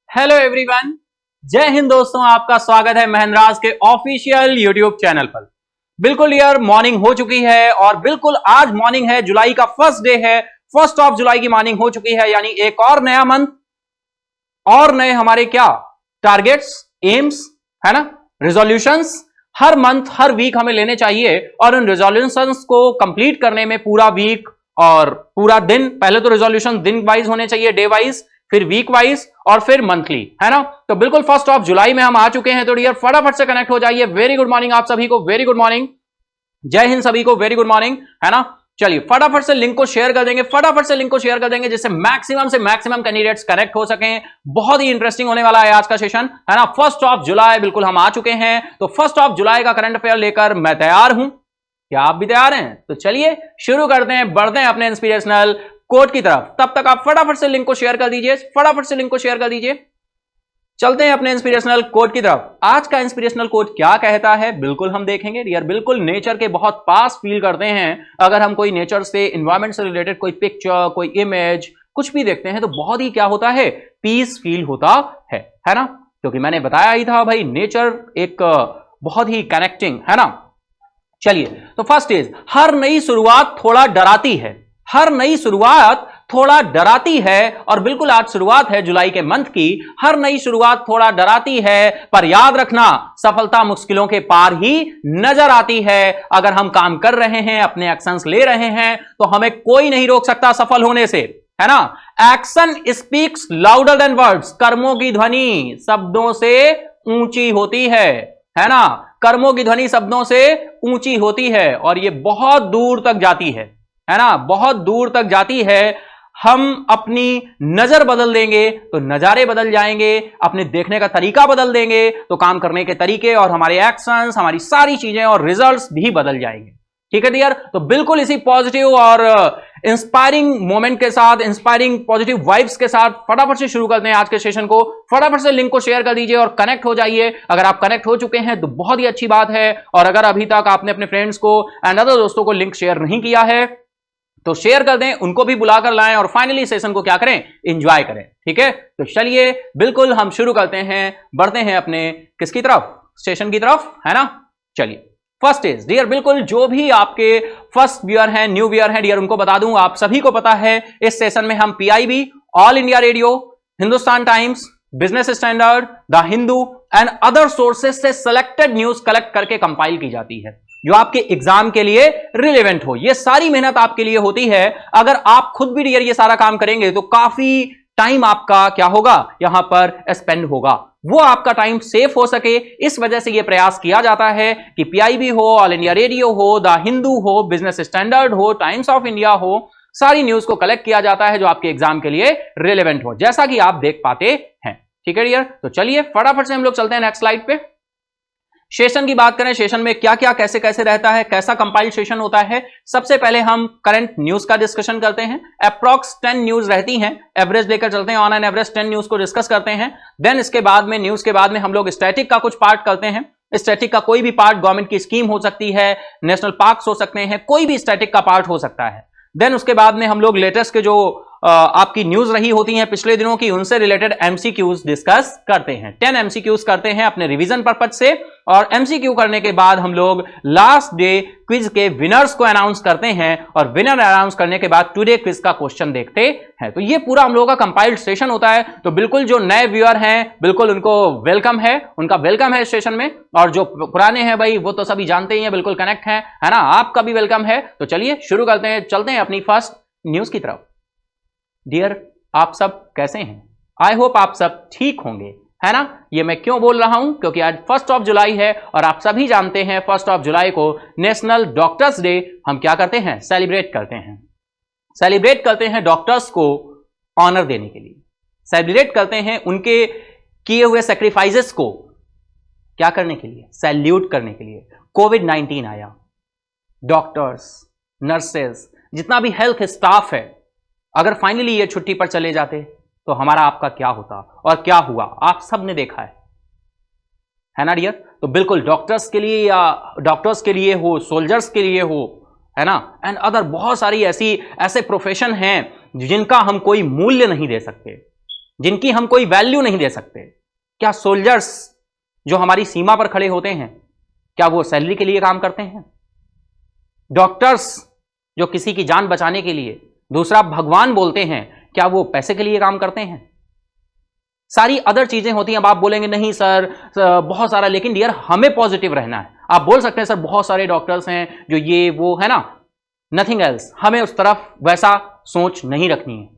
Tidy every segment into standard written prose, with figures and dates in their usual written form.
Hello everyone, जय हिंद दोस्तों। आपका स्वागत है महेंद्राज के ऑफिशियल यूट्यूब चैनल पर। बिल्कुल यार मॉर्निंग हो चुकी है और बिल्कुल आज मॉर्निंग है, जुलाई का फर्स्ट डे है, 1 जुलाई की मॉर्निंग हो चुकी है। यानी एक और नया मंथ और नए हमारे क्या टारगेट्स, एम्स है ना, रिजोल्यूशंस हर मंथ हर वीक हमें लेने चाहिए और उन रिजोल्यूशंस को कंप्लीट करने में पूरा वीक और पूरा दिन, पहले तो रिजोल्यूशन दिन वाइज होने चाहिए, डे वाइज, फिर वीक वाइज और फिर मंथली, है ना। तो बिल्कुल 1 जुलाई में हम आ चुके हैं, तो डियर फटाफट से कनेक्ट हो जाइए। वेरी गुड मॉर्निंग आप सभी को, वेरी गुड मॉर्निंग, जय हिंद सभी को, वेरी गुड मॉर्निंग, है ना। चलिए फटाफट से लिंक को शेयर कर देंगे, फटाफट से लिंक को शेयर कर देंगे जिससे मैक्सिमम से मैक्सिमम कैंडिडेट्स कनेक्ट हो सकें। बहुत ही इंटरेस्टिंग होने वाला है आज का सेशन, है ना। 1 जुलाई बिल्कुल हम आ चुके हैं, तो 1 जुलाई का करंट अफेयर लेकर मैं तैयार हूं। क्या आप भी तैयार हैं? तो चलिए शुरू करते हैं, बढ़ते हैं अपने इंस्पिरेशनल कोट की तरफ। तब तक आप फटाफट से लिंक को शेयर कर दीजिए, फटाफट से लिंक को शेयर कर दीजिए। चलते हैं अपने इंस्पिरेशनल कोट की तरफ। आज का इंस्पिरेशनल कोट क्या कहता है बिल्कुल हम देखेंगे। यार बिल्कुल नेचर के बहुत पास फील करते हैं अगर हम कोई नेचर से, एनवायरमेंट से रिलेटेड कोई पिक्चर, कोई इमेज, कुछ भी देखते हैं तो बहुत ही क्या होता है, पीस फील होता है ना। क्योंकि मैंने बताया ही था भाई, नेचर एक बहुत ही कनेक्टिंग, है ना। चलिए तो फर्स्ट इज, हर नई शुरुआत थोड़ा डराती है। हर नई शुरुआत थोड़ा डराती है और बिल्कुल आज शुरुआत है जुलाई के मंथ की। हर नई शुरुआत थोड़ा डराती है, पर याद रखना सफलता मुश्किलों के पार ही नजर आती है। अगर हम काम कर रहे हैं, अपने एक्शंस ले रहे हैं, तो हमें कोई नहीं रोक सकता सफल होने से, है ना। Action speaks louder than words. कर्मों की ध्वनि शब्दों से ऊंची होती है ना। कर्मों की ध्वनि शब्दों से ऊंची होती है और ये बहुत दूर तक जाती है ना, बहुत दूर तक जाती है। हम अपनी नजर बदल देंगे तो नजारे बदल जाएंगे, अपने देखने का तरीका बदल देंगे तो काम करने के तरीके और हमारे एक्शंस, हमारी सारी चीजें और रिजल्ट्स भी बदल जाएंगे। ठीक है डियर, तो बिल्कुल इसी पॉजिटिव और इंस्पायरिंग मोमेंट के साथ, इंस्पायरिंग पॉजिटिव वाइब्स के साथ फटाफट से शुरू करते हैं आज के सेशन को। फटाफट से लिंक को शेयर कर दीजिए और कनेक्ट हो जाइए। अगर आप कनेक्ट हो चुके हैं तो बहुत ही अच्छी बात है, और अगर अभी तक आपने अपने फ्रेंड्स को एंड अदर दोस्तों को लिंक शेयर नहीं किया है तो शेयर कर दें, उनको भी बुलाकर लाएं और फाइनली सेशन को क्या करें, एंजॉय करें। ठीक है, तो चलिए बिल्कुल हम शुरू करते हैं, बढ़ते हैं अपने किसकी तरफ, सेशन की तरफ, है ना। चलिए फर्स्ट इज डियर, बिल्कुल जो भी आपके फर्स्ट व्यूअर हैं, न्यू व्यूअर हैं डियर, उनको बता दूं, आप सभी को पता है इस सेशन में हम PIB, all India radio, Hindustan times, business standard, the Hindu and other sources से सिलेक्टेड न्यूज कलेक्ट करके कंपाइल की जाती है जो आपके एग्जाम के लिए रिलेवेंट हो। ये सारी मेहनत आपके लिए होती है। अगर आप खुद भी डियर ये सारा काम करेंगे तो काफी टाइम आपका क्या होगा, यहां पर स्पेंड होगा, वो आपका टाइम सेफ हो सके, इस वजह से ये प्रयास किया जाता है कि पीआईबी हो, ऑल इंडिया रेडियो हो, द हिंदू हो, बिजनेस स्टैंडर्ड हो, टाइम्स ऑफ इंडिया हो, सारी न्यूज को कलेक्ट किया जाता है जो आपके एग्जाम के लिए रिलेवेंट हो, जैसा कि आप देख पाते हैं। ठीक है डियर, तो चलिए फटाफट से हम लोग चलते हैं नेक्स्ट स्लाइड पे। सेशन की बात करें, सेशन में क्या क्या कैसे कैसे रहता है, कैसा कंपाइल सेशन होता है। सबसे पहले हम करंट न्यूज का डिस्कशन करते हैं। अप्रॉक्स 10 न्यूज रहती हैं, एवरेज लेकर चलते हैं, ऑन एन एवरेज 10 न्यूज को डिस्कस करते हैं। देन इसके बाद में, न्यूज के बाद में हम लोग स्टैटिक का कुछ पार्ट करते हैं। स्टैटिक का कोई भी पार्ट, गवर्नमेंट की स्कीम हो सकती है, नेशनल पार्क्स हो सकते हैं, कोई भी स्टैटिक का पार्ट हो सकता है। देन उसके बाद में हम लोग लेटेस्ट के जो आपकी न्यूज रही होती हैं पिछले दिनों की, उनसे रिलेटेड एमसीक्यूज डिस्कस करते हैं। 10 एमसीक्यूज करते हैं अपने रिवीजन पर्पज से, और एमसीक्यू करने के बाद हम लोग लास्ट डे क्विज के विनर्स को अनाउंस करते हैं, और विनर अनाउंस करने के बाद टुडे क्विज का क्वेश्चन देखते हैं। तो ये पूरा हम लोगों का कंपाइल्ड सेशन होता है। तो बिल्कुल जो नए व्यूअर हैं बिल्कुल उनको वेलकम है, उनका वेलकम है इस सेशन में, और जो पुराने हैं भाई वो तो सभी जानते ही हैं, बिल्कुल कनेक्ट हैं, है ना, आपका भी वेलकम है। तो चलिए शुरू करते हैं, चलते हैं अपनी फर्स्ट न्यूज की तरफ। डियर आप सब कैसे हैं? आई होप आप सब ठीक होंगे, है ना। ये मैं क्यों बोल रहा हूं, क्योंकि आज 1 जुलाई है और आप सभी जानते हैं 1 जुलाई को नेशनल डॉक्टर्स डे हम क्या करते हैं, सेलिब्रेट करते हैं। सेलिब्रेट करते हैं डॉक्टर्स को ऑनर देने के लिए, सेलिब्रेट करते हैं उनके किए हुए सेक्रीफाइसेस को क्या करने के लिए, सैल्यूट करने के लिए। कोविड-19 आया, डॉक्टर्स, नर्सेस, जितना भी हेल्थ स्टाफ है, अगर फाइनली ये छुट्टी पर चले जाते तो हमारा आपका क्या होता, और क्या हुआ आप सब ने देखा है ना डियर। तो बिल्कुल डॉक्टर्स के लिए, या डॉक्टर्स के लिए हो, सोल्जर्स के लिए हो, है ना, एंड अदर बहुत सारी ऐसे प्रोफेशन हैं जिनका हम कोई मूल्य नहीं दे सकते। जिनकी हम कोई वैल्यू नहीं दे सकते? क्या सोल्जर्स जो हमारी सीमा पर खड़े होते हैं, क्या वो सैलरी के लिए काम करते हैं? डॉक्टर्स जो किसी की जान बचाने के लिए दूसरा भगवान बोलते हैं, क्या वो पैसे के लिए काम करते हैं? सारी अदर चीजें होती हैं। अब आप बोलेंगे नहीं सर बहुत सारा, लेकिन डियर हमें पॉजिटिव रहना है। आप बोल सकते हैं सर बहुत सारे डॉक्टर्स हैं जो ये वो है ना, नथिंग एल्स। हमें उस तरफ वैसा सोच नहीं रखनी है,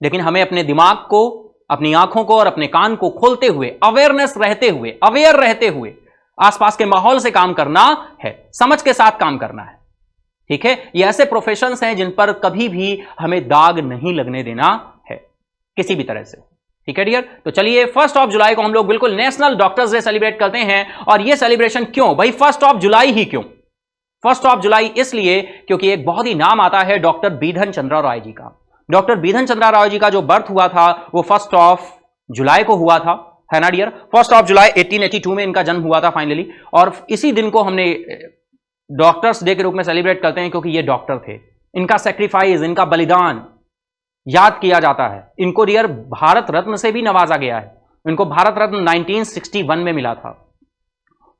लेकिन हमें अपने दिमाग को, अपनी आंखों को और अपने कान को खोलते हुए, अवेयरनेस रहते हुए, अवेयर रहते हुए आसपास के माहौल से काम करना है, समझ के साथ काम करना है। ठीक है, ये ऐसे प्रोफेशंस हैं जिन पर कभी भी हमें दाग नहीं लगने देना है किसी भी तरह से। ठीक है डियर, तो चलिए 1 जुलाई को हम लोग बिल्कुल नेशनल डॉक्टर्स डे सेलिब्रेट करते हैं। और ये सेलिब्रेशन क्यों भाई 1 जुलाई ही क्यों? 1 जुलाई इसलिए क्योंकि एक बहुत ही नाम आता है डॉक्टर बिधन चंद्र रॉय जी का। डॉक्टर बिधन चंद्र रॉय जी का जो बर्थ हुआ था वो 1 जुलाई को हुआ था, है ना डियर। 1 जुलाई 1882 में इनका जन्म हुआ था फाइनली। और इसी दिन को हमने डॉक्टर्स डे के रूप में सेलिब्रेट करते हैं क्योंकि ये डॉक्टर थे। इनका सेक्रीफाइस, इनका बलिदान याद किया जाता है। इनको डियर भारत रत्न से भी नवाजा गया है। इनको भारत रत्न 1961 में मिला था।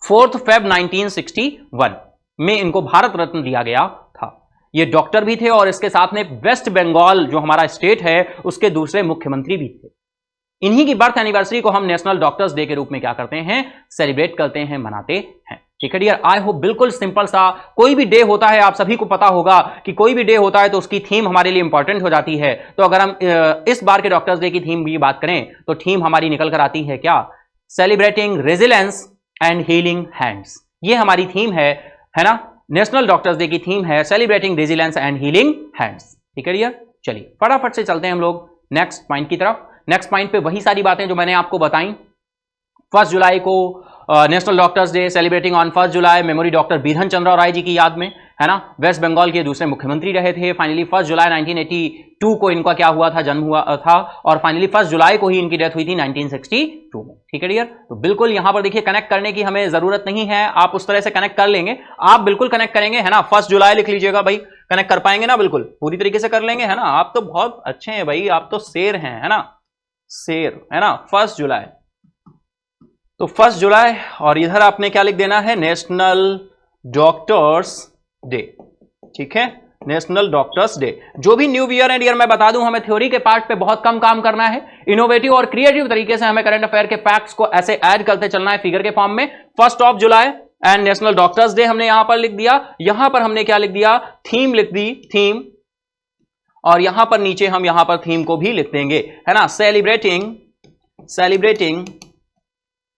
4 Feb 1961 में इनको भारत रत्न दिया गया था। ये डॉक्टर भी थे और इसके साथ में वेस्ट बंगाल जो हमारा स्टेट है उसके दूसरे मुख्यमंत्री भी थे। इन्हीं की बर्थ एनिवर्सरी को हम नेशनल डॉक्टर्स डे के रूप में क्या करते हैं, सेलिब्रेट करते हैं, मनाते हैं। ठीक है डियर, आई होप बिल्कुल सिंपल सा। कोई भी डे होता है, आप सभी को पता होगा कि कोई भी डे होता है तो उसकी थीम हमारे लिए इंपॉर्टेंट हो जाती है। तो अगर हम इस बार के डॉक्टर्स डे की थीम की बात करें तो थीम हमारी निकल कर आती है क्या, celebrating resilience and healing hands. ये हमारी थीम है ना, नेशनल डॉक्टर्स डे की थीम है celebrating resilience and healing hands. ठीक है डियर, चलिए फटाफट से चलते हैं हम लोग नेक्स्ट पॉइंट की तरफ। नेक्स्ट पॉइंट पे वही सारी बातें जो मैंने आपको बताई। 1 जुलाई को national doctors day celebrating on 1 July, memory doctor Bidhan Chandra Roy ji की याद में, है ना। वेस्ट बंगाल के दूसरे मुख्यमंत्री रहे थे। फाइनली 1 जुलाई 1982 को इनका क्या हुआ था, जन्म हुआ था। और फाइनली 1 जुलाई को ही इनकी डेथ हुई थी 1962 में। ठीक है डियर, तो बिल्कुल यहां पर देखिए कनेक्ट करने की हमें जरूरत नहीं है, आप उस तरह से कनेक्ट कर लेंगे। आप बिल्कुल कनेक्ट करेंगे, है ना। 1 जुलाई लिख लीजिएगा भाई, कनेक्ट कर पाएंगे ना, बिल्कुल पूरी तरीके से कर लेंगे, है ना। आप तो बहुत अच्छे हैं भाई, आप तो शेर हैं, है ना, शेर, है ना। 1 जुलाई, तो 1 जुलाई और इधर आपने क्या लिख देना है, नेशनल डॉक्टर्स डे। ठीक है, नेशनल डॉक्टर्स डे। जो भी न्यू ईयर एंड ईयर मैं बता दूं, हमें थ्योरी के पार्ट पे बहुत कम काम करना है। इनोवेटिव और क्रिएटिव तरीके से हमें करंट अफेयर के फैक्ट्स को ऐसे ऐड करते चलना है फिगर के फॉर्म में। 1 जुलाई एंड नेशनल डॉक्टर्स डे हमने यहां पर लिख दिया। यहां पर हमने क्या लिख दिया, थीम लिख दी, थीम। और यहां पर नीचे हम यहां पर थीम को भी लिख देंगे, है ना, celebrating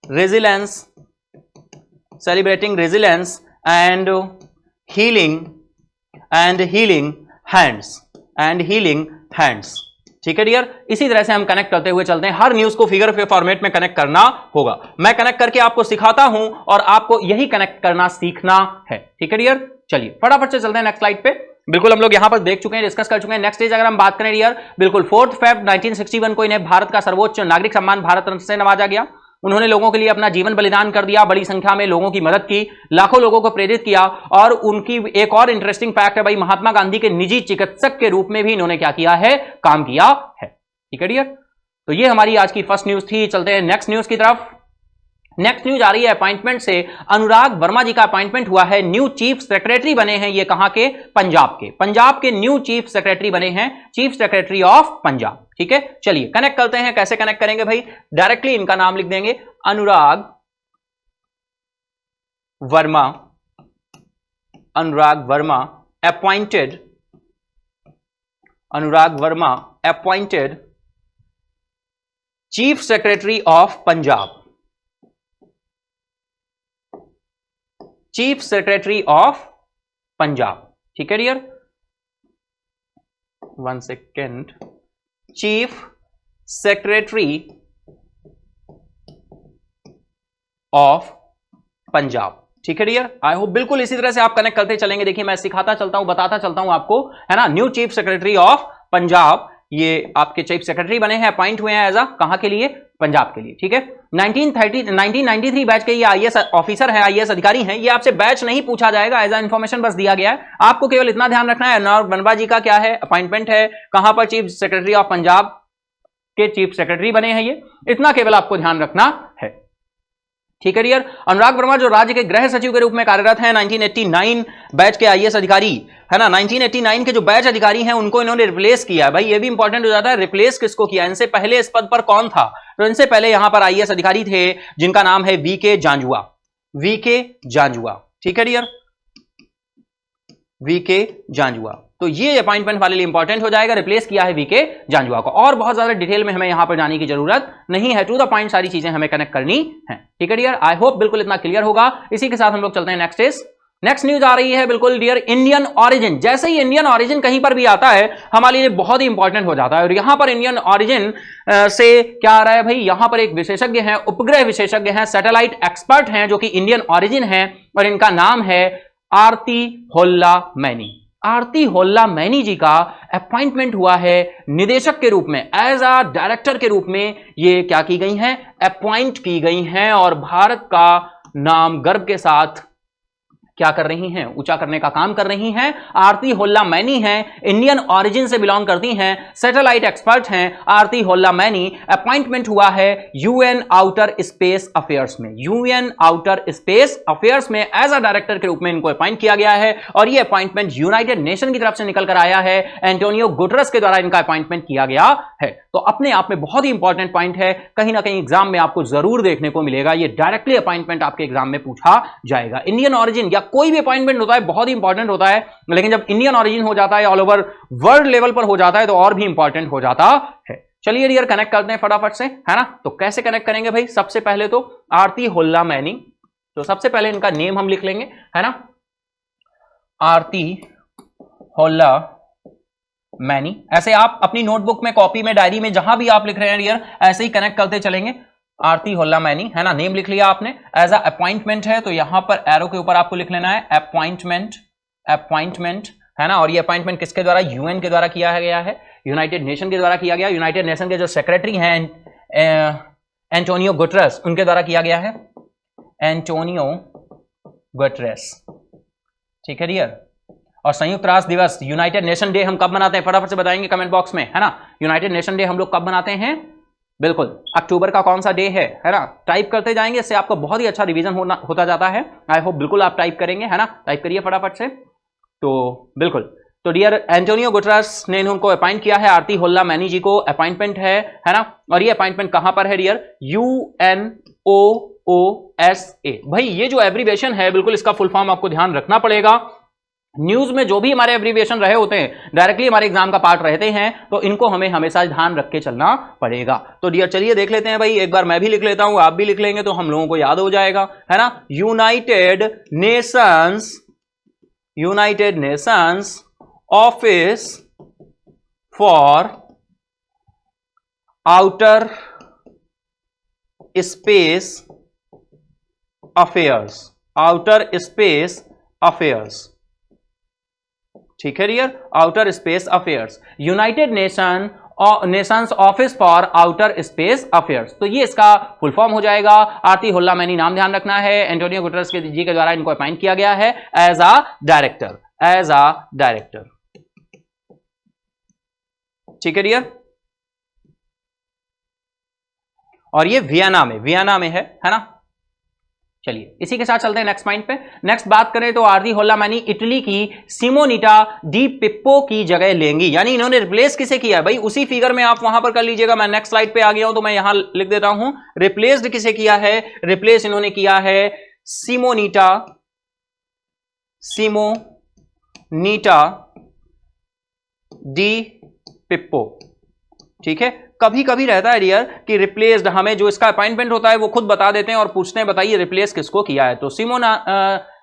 resilience, celebrating resilience and healing hands. ठीक है डियर, इसी तरह से हम कनेक्ट करते हुए चलते हैं। हर न्यूज को फिगर के फॉर्मेट में कनेक्ट करना होगा। मैं कनेक्ट करके आपको सिखाता हूं और आपको यही कनेक्ट करना सीखना है। ठीक है डियर, चलिए फटाफट से चलते हैं नेक्स्ट स्लाइड पे। बिल्कुल हम लोग यहां पर देख चुके हैं, डिस्कस कर चुके हैं। नेक्स्ट डेज अगर हम बात करें डियर, बिल्कुल 4 Feb 1961 को इन्हें भारत का सर्वोच्च नागरिक सम्मान भारत रत्न से नवाजा गया। उन्होंने लोगों के लिए अपना जीवन बलिदान कर दिया, बड़ी संख्या में लोगों की मदद की, लाखों लोगों को प्रेरित किया। और उनकी एक और इंटरेस्टिंग फैक्ट है भाई, महात्मा गांधी के निजी चिकित्सक के रूप में भी इन्होंने क्या किया है, काम किया है। ठीक है डियर, तो ये हमारी आज की फर्स्ट न्यूज थी। चलते हैं नेक्स्ट न्यूज की तरफ। नेक्स्ट न्यूज आ रही है अपॉइंटमेंट से। अनुराग वर्मा जी का अपॉइंटमेंट हुआ है, न्यू चीफ सेक्रेटरी बने हैं। ये कहां के, पंजाब के। पंजाब के न्यू चीफ सेक्रेटरी बने हैं, चीफ सेक्रेटरी ऑफ पंजाब। ठीक है, चलिए कनेक्ट करते हैं। कैसे कनेक्ट करेंगे भाई, डायरेक्टली इनका नाम लिख देंगे, Anurag Verma. Anurag Verma appointed, Anurag Verma appointed chief secretary of Punjab, chief secretary of Punjab. ठीक है dear, 1 second, chief secretary of Punjab. ठीक है डियर, आई होप बिल्कुल इसी तरह से आप कनेक्ट करते चलेंगे। देखिए मैं सिखाता चलता हूं, बताता चलता हूं आपको, है ना। New chief secretary of Punjab, ये आपके चीफ सेक्रेटरी बने हैं, अपॉइंट हुए हैं एज अ, कहां के लिए, पंजाब के लिए। ठीक है, 1993 बैच के ये आईएएस ऑफिसर हैं, आईएएस अधिकारी हैं। ये आपसे बैच नहीं पूछा जाएगा, एज अ इंफॉर्मेशन बस दिया गया है। आपको केवल इतना ध्यान रखना है, अनुराग वर्मा जी का क्या है, अपॉइंटमेंट है, कहां पर, चीफ सेक्रेटरी ऑफ पंजाब, के चीफ सेक्रेटरी बने हैं। ये इतना केवल आपको ध्यान रखना है, ठीक है डियर। अनुराग वर्मा जो राज्य के गृह सचिव के रूप में कार्यरत हैं, 1989 बैच के आईएएस अधिकारी है ना, 1989 के जो बैच अधिकारी हैं उनको इन्होंने रिप्लेस किया। भाई ये भी इंपॉर्टेंट हो जाता है, रिप्लेस किसको किया, इनसे पहले इस पद पर कौन था। तो इनसे पहले यहां पर आईएएस अधिकारी थे जिनका नाम है वीके जांजुआ, वीके जांजुआ, ठीक है डियर, वीके जांजुआ। तो ये अपॉइंटमेंट वाले लिए इंपॉर्टेंट हो जाएगा, रिप्लेस किया है वीके जांजुआ को। और बहुत ज्यादा डिटेल में हमें यहां पर जाने की जरूरत नहीं है, टू द पॉइंट सारी चीजें हमें कनेक्ट करनी है, ठीक है डियर। आई होप बिल्कुल इतना क्लियर होगा। इसी के साथ हम लोग चलते हैं नेक्स्ट इज, नेक्स्ट न्यूज आ रही है बिल्कुल डियर, इंडियन ऑरिजिन। जैसे ही इंडियन ऑरिजिन कहीं पर भी आता है हमारे लिए बहुत ही इंपॉर्टेंट हो जाता है। और यहां पर इंडियन ऑरिजिन से क्या आ रहा है भाई, यहां पर एक विशेषज्ञ हैं, उपग्रह विशेषज्ञ हैं, सैटेलाइट एक्सपर्ट हैं जो कि इंडियन ऑरिजिन है और इनका नाम है आरती होल्ला मैनी। आरती होल्ला मैनी जी का अपॉइंटमेंट हुआ है निदेशक के रूप में, एज अ डायरेक्टर के रूप में ये क्या की गई हैं, अपॉइंट की गई हैं और भारत का नाम गर्व के साथ क्या कर रही हैं, ऊंचा करने का काम कर रही हैं। आरती होल्ला मैनी हैं, इंडियन ऑरिजिन से बिलोंग करती हैं, सैटेलाइट एक्सपर्ट हैं आरती होल्ला मैनी। अपॉइंटमेंट हुआ है यूएन आउटर स्पेस अफेयर्स में, यूएन आउटर स्पेस अफेयर्स में एज अ डायरेक्टर के रूप में इनको अपॉइंट किया गया है। और ये अपॉइंटमेंट यूनाइटेड नेशन की तरफ से निकल कर आया है, एंटोनियो गुटेरेस के द्वारा इनका अपॉइंटमेंट किया गया है। तो अपने आप में बहुत ही इंपॉर्टेंट पॉइंट है, कहीं ना कहीं एग्जाम में आपको जरूर देखने को मिलेगा, ये डायरेक्टली अपॉइंटमेंट आपके एग्जाम में पूछा जाएगा। इंडियन ऑरिजिन या कोई भी अपॉइंटमेंट होता है बहुत ही इंपॉर्टेंट होता है, लेकिन जब इंडियन ऑरिजिन हो जाता है, ऑल ओवर वर्ल्ड लेवल पर हो जाता है, तो और भी इंपॉर्टेंट हो जाता है। चलिए डियर कनेक्ट करते हैं फटाफट से, है ना। तो कैसे कनेक्ट करेंगे भाई, सबसे पहले तो आरती होल्ला मैनी, तो सबसे पहले इनका नेम हम लिख लेंगे, है ना, आरती होल्ला मैनी। ऐसे आप अपनी नोटबुक में, कॉपी में, डायरी में, जहां भी आप लिख रहे हैं डियर, ऐसे ही कनेक्ट करते चलेंगे। आरती होल्ला मैनी, है ना, नेम लिख लिया आपने। एज अ अपॉइंटमेंट है तो यहां पर एरो के ऊपर आपको लिख लेना है अपॉइंटमेंट, अपॉइंटमेंट, है ना। और ये अपॉइंटमेंट किसके द्वारा, यूएन के द्वारा किया गया है, यूनाइटेड नेशन के द्वारा किया गया। यूनाइटेड नेशन के जो सेक्रेटरी हैं एंटोनियो गुटेरेस, उनके द्वारा किया गया है, एंटोनियो गुटेरेस, ठीक है डियर। और संयुक्त राष्ट्र दिवस, यूनाइटेड नेशन डे हम कब मनाते हैं, फटाफट से बताएंगे कमेंट बॉक्स में, है ना। यूनाइटेड नेशन डे हम लोग कब मनाते हैं, बिल्कुल अक्टूबर का कौन सा डे है ना। टाइप करते जाएंगे, इससे आपका बहुत ही अच्छा रिवीजन होता जाता है। आई होप बिल्कुल आप टाइप करेंगे, है ना, टाइप करिए फटाफट से। तो बिल्कुल, तो डियर एंटोनियो गुटेरेस ने उनको अपॉइंट किया है, आरती होल्ला मैनी जी को अपॉइंटमेंट है ना। और ये अपॉइंटमेंट कहां पर है डियर, UNOOSA। भाई ये जो एब्रीविएशन है, बिल्कुल इसका फुल फॉर्म आपको ध्यान रखना पड़ेगा। न्यूज में जो भी हमारे एब्रीविएशन रहे होते हैं, डायरेक्टली हमारे एग्जाम का पार्ट रहते हैं, तो इनको हमें हमेशा ध्यान रख के चलना पड़ेगा। तो डियर चलिए देख लेते हैं भाई, एक बार मैं भी लिख लेता हूं, आप भी लिख लेंगे तो हम लोगों को याद हो जाएगा, है ना। United Nations office for outer space affairs, outer space affairs, ठीक है dear, outer space affairs, United Nations office for outer space affairs. तो ये इसका फुल फॉर्म हो जाएगा। आरती होल्ला मैनी नाम ध्यान रखना है, एंटोनियो गुटेरेस जी के द्वारा इनको अपॉइंट किया गया है as a director, as a director, ठीक है डियर। और ये वियना में है ना। चलिए इसी के साथ चलते हैं नेक्स्ट पॉइंट पे। नेक्स्ट बात करें तो आरती होल्ला मैनी इटली की सिमोनिटा डी पिप्पो की जगह लेंगी, यानी इन्होंने रिप्लेस किसे किया है भाई, उसी फिगर में आप वहां पर कर लीजिएगा। मैं नेक्स्ट स्लाइड पे आ गया हूं तो मैं यहां लिख देता हूं, रिप्लेस्ड किसे किया है, रिप्लेस इन्होंने किया है सिमोनिटा डी पिप्पो, ठीक है। कभी कभी रहता है डियर कि रिप्लेस्ड, हमें जो इसका अपॉइंटमेंट होता है वो खुद बता देते हैं और पूछते हैं बताइए रिप्लेस किसको किया है। तो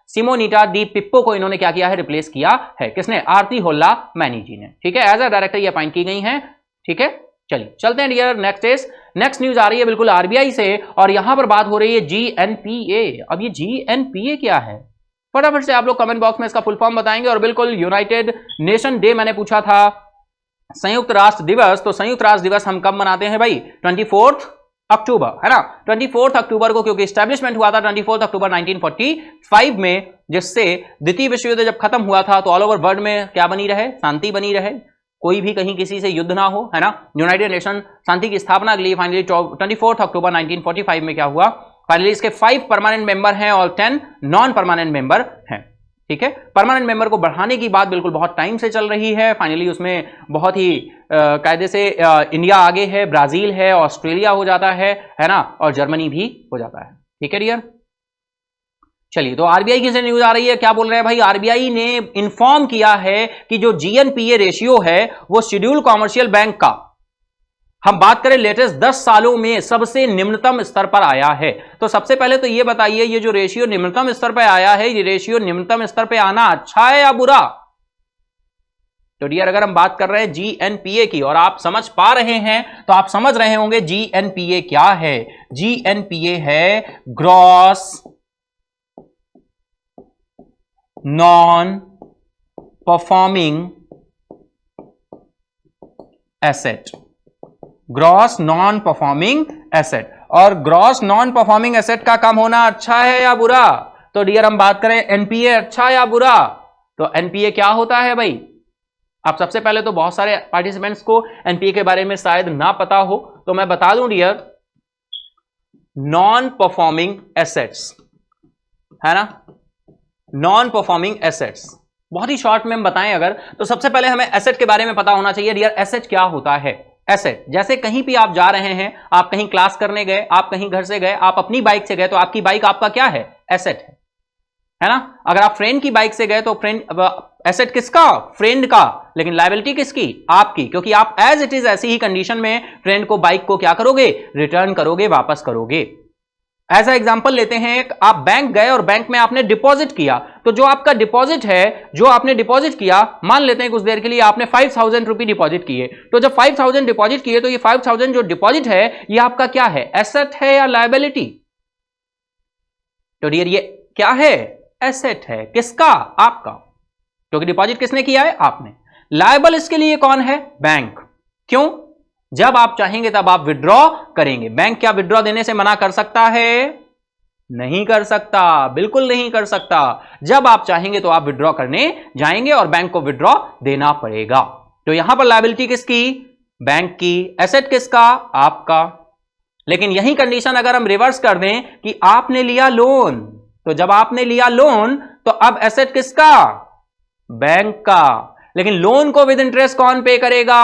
सिमोनिटा दी पिप्पो को इन्होंने क्या किया है, रिप्लेस किया है। किसने, आरती होल्ला मैनी जी ने, ठीक है। एज अ डायरेक्टर ये अपॉइंट की गई हैं, ठीक है। चलिए चलते हैं डियर नेक्स्ट न्यूज आ रही है बिल्कुल आरबीआई से, और यहां पर बात हो रही है GNPA। अब ये GNPA क्या है, फटाफट से आप लोग कमेंट बॉक्स में इसका फुल फॉर्म बताएंगे। और बिल्कुल यूनाइटेड नेशन डे मैंने पूछा था, संयुक्त राष्ट्र दिवस, तो संयुक्त राष्ट्र दिवस हम कब मनाते हैं भाई, 24 अक्टूबर, है ना। 24 अक्टूबर को, क्योंकि स्टैब्लिशमेंट हुआ था 24 अक्टूबर 1945 में, जिससे द्वितीय विश्व युद्ध जब खत्म हुआ था तो ऑल ओवर वर्ल्ड में क्या बनी रहे, शांति बनी रहे, कोई भी कहीं किसी से युद्ध ना हो, है ना। यूनाइटेड नेशन शांति की स्थापना के लिए फाइनली 24 अक्टूबर 1945 में क्या हुआ, फाइनली इसके 5 परमानेंट मेंबर हैं और 10 नॉन परमानेंट मेंबर हैं, ठीक है। परमानेंट मेंबर को बढ़ाने की बात बिल्कुल बहुत टाइम से चल रही है। फाइनली उसमें बहुत ही कायदे से इंडिया आगे है, ब्राजील है, ऑस्ट्रेलिया हो जाता है ना, और जर्मनी भी हो जाता है, ठीक है डियर। चलिए, तो आरबीआई की से न्यूज आ रही है, क्या बोल रहे हैं भाई, आरबीआई ने इंफॉर्म किया है कि जो जीएनपीए रेशियो है वो शेड्यूल कॉमर्शियल बैंक का, हम बात करें लेटेस्ट 10 सालों में सबसे निम्नतम स्तर पर आया है। तो सबसे पहले तो ये बताइए, ये जो रेशियो निम्नतम स्तर पर आया है, ये रेशियो निम्नतम स्तर पर आना अच्छा है या बुरा। तो डियर, अगर हम बात कर रहे हैं जीएनपीए की और आप समझ पा रहे हैं तो आप समझ रहे होंगे जीएनपीए क्या है। जीएनपीए है gross non performing asset, gross non performing asset. और ग्रॉस नॉन परफॉर्मिंग एसेट का कम होना अच्छा है या बुरा। तो डियर, हम बात करें एनपीए अच्छा या बुरा, तो एनपीए क्या होता है भाई। आप सबसे पहले तो बहुत सारे पार्टिसिपेंट्स को एनपीए के बारे में शायद ना पता हो, तो मैं बता दूं डियर, नॉन परफॉर्मिंग एसेट्स है ना, नॉन परफॉर्मिंग एसेट्स। बहुत ही शॉर्ट में हम बताएं अगर, तो सबसे पहले हमें एसेट के बारे में पता होना चाहिए डियर। एसेट क्या होता है। एसेट, जैसे कहीं भी आप जा रहे हैं, आप कहीं क्लास करने गए, आप कहीं घर से गए, आप अपनी बाइक से गए, तो आपकी बाइक आपका क्या है, एसेट है ना। अगर आप फ्रेंड की बाइक से गए तो फ्रेंड, एसेट किसका, फ्रेंड का, लेकिन लायबिलिटी किसकी, आपकी, क्योंकि आप एज इट इज ऐसी ही कंडीशन में फ्रेंड को बाइक को क्या करोगे, रिटर्न करोगे, वापस करोगे। ऐसा एग्जांपल लेते हैं, आप बैंक गए और बैंक में आपने डिपॉजिट किया, तो जो आपका डिपॉजिट है, जो आपने डिपॉजिट किया, मान लेते हैं कुछ देर के लिए आपने 5000 रुपए डिपॉजिट किए, तो जब 5000 डिपॉजिट किए तो ये 5000 जो डिपॉजिट है ये आपका क्या है, एसेट है या लायबिलिटी। तो डियर, ये क्या है, एसेट है। किसका, आपका, क्योंकि डिपॉजिट किसने किया है, आपने। लायबल इसके लिए कौन है, बैंक। क्यों, जब आप चाहेंगे तब आप विड्रॉ करेंगे। बैंक क्या विड्रॉ देने से मना कर सकता है, नहीं कर सकता, बिल्कुल नहीं कर सकता। जब आप चाहेंगे तो आप विड्रॉ करने जाएंगे और बैंक को विड्रॉ देना पड़ेगा। तो यहां पर लायबिलिटी किसकी, बैंक की, एसेट किसका, आपका। लेकिन यही कंडीशन अगर हम रिवर्स कर दें कि आपने लिया लोन, तो जब आपने लिया लोन तो अब एसेट किसका, बैंक का, लेकिन लोन को विद इंटरेस्ट कौन पे करेगा,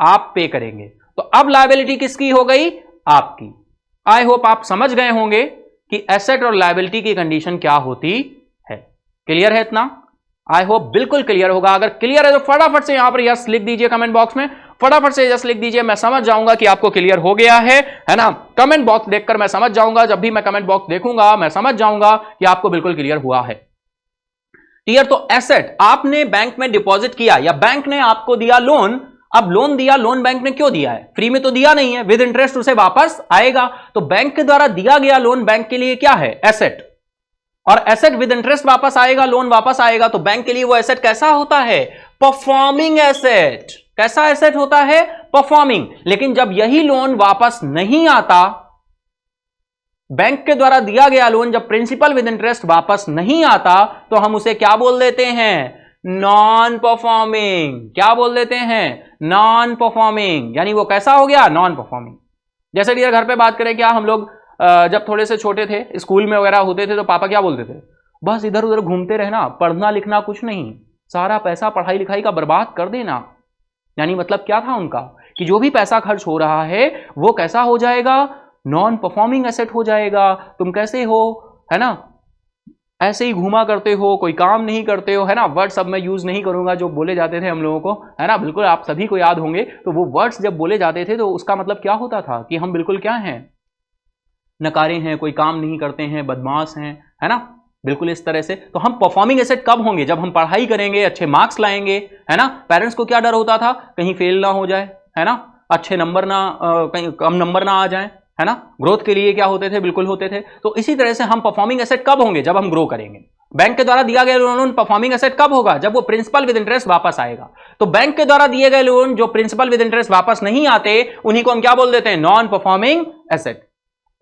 आप पे करेंगे। तो अब लायबिलिटी किसकी हो गई, आपकी। आई होप आप समझ गए होंगे कि एसेट और लायबिलिटी की कंडीशन क्या होती है। क्लियर है इतना, आई होप बिल्कुल क्लियर होगा। अगर क्लियर है तो फटाफट से यहां पर यस लिख दीजिए कमेंट बॉक्स में, फटाफट से यस लिख दीजिए, मैं समझ जाऊंगा कि आपको क्लियर हो गया है ना। कमेंट बॉक्स देखकर मैं समझ जाऊंगा, जब भी मैं कमेंट बॉक्स देखूंगा मैं समझ जाऊंगा कि आपको बिल्कुल क्लियर हुआ है। क्लियर, तो एसेट आपने बैंक में डिपॉजिट किया या बैंक ने आपको दिया लोन। अब लोन दिया, लोन बैंक ने क्यों दिया है, फ्री में तो दिया नहीं है, विद इंटरेस्ट उसे वापस आएगा। तो बैंक के द्वारा दिया गया लोन बैंक के लिए क्या है, एसेट। और एसेट विद इंटरेस्ट वापस आएगा, लोन वापस आएगा, तो बैंक के लिए वो एसेट कैसा होता है, परफॉर्मिंग एसेट। कैसा एसेट होता है, परफॉर्मिंग। लेकिन जब यही लोन वापस नहीं आता, बैंक के द्वारा दिया गया लोन जब प्रिंसिपल विद इंटरेस्ट वापस नहीं आता, तो हम उसे क्या बोल देते हैं, नॉन परफॉर्मिंग। क्या बोल देते हैं, नॉन परफॉर्मिंग। यानी वो कैसा हो गया, नॉन परफॉर्मिंग। जैसे डियर घर पे बात करें, क्या हम लोग जब थोड़े से छोटे थे, स्कूल में वगैरह होते थे, तो पापा क्या बोलते थे, बस इधर उधर घूमते रहना, पढ़ना लिखना कुछ नहीं, सारा पैसा पढ़ाई लिखाई का बर्बाद कर देना। यानी मतलब क्या था उनका, कि जो भी पैसा खर्च हो रहा है वो कैसा हो जाएगा, नॉन परफॉर्मिंग एसेट हो जाएगा। तुम कैसे हो, है ना, ऐसे ही घूमा करते हो, कोई काम नहीं करते हो, है ना। वर्ड्स अब मैं यूज नहीं करूंगा जो बोले जाते थे हम लोगों को, है ना, बिल्कुल आप सभी को याद होंगे। तो वो वर्ड्स जब बोले जाते थे तो उसका मतलब क्या होता था कि हम बिल्कुल क्या हैं, नकारे हैं, कोई काम नहीं करते हैं, बदमाश हैं, है ना, बिल्कुल इस तरह से। तो हम परफॉर्मिंग एसेट कब होंगे, जब हम पढ़ाई करेंगे, अच्छे मार्क्स लाएंगे, है ना। पेरेंट्स को क्या डर होता था, कहीं फेल ना हो जाए, है ना, अच्छे नंबर ना, कहीं कम नंबर ना आ जाए, है ना। ग्रोथ के लिए क्या होते थे, बिल्कुल होते थे। तो इसी तरह से हम परफॉर्मिंग एसेट कब होंगे, जब हम ग्रो करेंगे। बैंक के द्वारा दिया गया लोन परफॉर्मिंग एसेट कब होगा, जब वो प्रिंसिपल विद इंटरेस्ट वापस आएगा। तो बैंक के द्वारा दिए गए लोन जो प्रिंसिपल विद इंटरेस्ट वापस नहीं आते, उन्हीं को हम क्या बोल देते हैं, नॉन परफॉर्मिंग एसेट।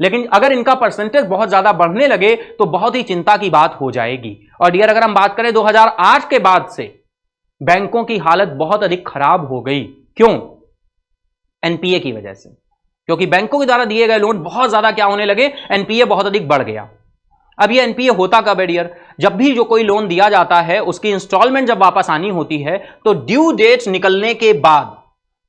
लेकिन अगर इनका परसेंटेज बहुत ज्यादा बढ़ने लगे तो बहुत ही चिंता की बात हो जाएगी। और डियर अगर हम बात करें 2008 के बाद से, बैंकों की हालत बहुत अधिक खराब हो गई। क्यों? एनपीए की वजह से, क्योंकि बैंकों के द्वारा दिए गए लोन बहुत ज्यादा क्या होने लगे, एनपीए बहुत अधिक बढ़ गया। अब ये एनपीए होता कब है डियर? जब भी जो कोई लोन दिया जाता है उसकी इंस्टॉलमेंट जब वापस आनी होती है तो ड्यू डेट निकलने के बाद,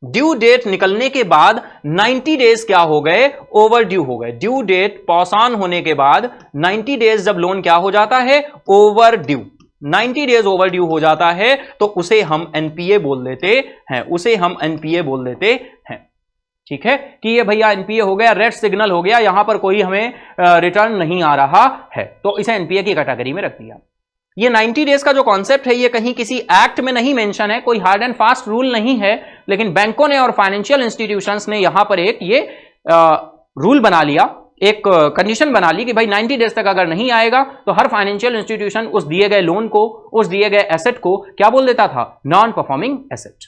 ड्यू डेट निकलने के बाद 90 डेज क्या हो गए, ओवर ड्यू हो गए। ड्यू डेट पास ऑन होने के बाद 90 डेज जब लोन क्या हो जाता है, over due, 90 days over due हो जाता है तो उसे हम एनपीए बोल देते हैं, उसे हम एनपीए बोल देते हैं। ठीक है कि ये भैया एनपीए हो गया, रेड सिग्नल हो गया, यहां पर कोई हमें रिटर्न नहीं आ रहा है, तो इसे एनपीए की कैटेगरी में रख दिया। ये 90 डेज का जो कॉन्सेप्ट है ये कहीं किसी एक्ट में नहीं मेंशन है, कोई हार्ड एंड फास्ट रूल नहीं है, लेकिन बैंकों ने और फाइनेंशियल इंस्टीट्यूशंस ने यहां पर एक ये रूल बना लिया, एक कंडीशन बना ली कि भाई 90 डेज तक अगर नहीं आएगा तो हर फाइनेंशियल इंस्टीट्यूशन उस दिए गए लोन को, उस दिए गए एसेट को क्या बोल देता था, नॉन परफॉर्मिंग एसेट,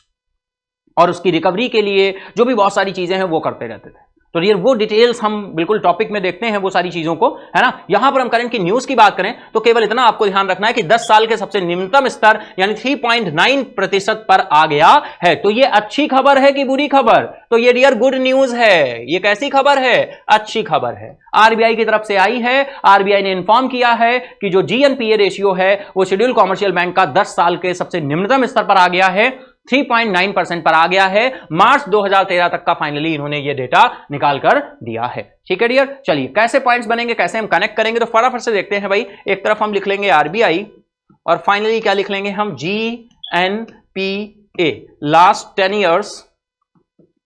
और उसकी रिकवरी के लिए जो भी बहुत सारी चीजें हैं वो करते रहते थे। तो ये वो डिटेल्स हम बिल्कुल टॉपिक में देखते हैं वो सारी चीजों को, है ना। यहां पर हम करंट की न्यूज की बात करें तो केवल इतना आपको ध्यान रखना है कि 10 साल के सबसे निम्नतम स्तर यानी 3.9% पर आ गया है। तो ये अच्छी खबर है कि बुरी खबर? तो ये डियर गुड न्यूज है। ये कैसी खबर है? अच्छी खबर है। आरबीआई की तरफ से आई है, आरबीआई ने इन्फॉर्म किया है कि जो जीएनपीए रेशियो है वो शेड्यूल कॉमर्शियल बैंक का 10 साल के सबसे निम्नतम स्तर पर आ गया है, 3.9% पर आ गया है। मार्च 2013 तक का फाइनली इन्होंने ये डेटा निकाल कर दिया है। ठीक है डियर, चलिए कैसे पॉइंट्स बनेंगे, कैसे हम कनेक्ट करेंगे, तो फटाफट से देखते हैं भाई। एक तरफ हम लिख लेंगे आरबीआई और फाइनली क्या लिख लेंगे हम, GNPA last 10 years,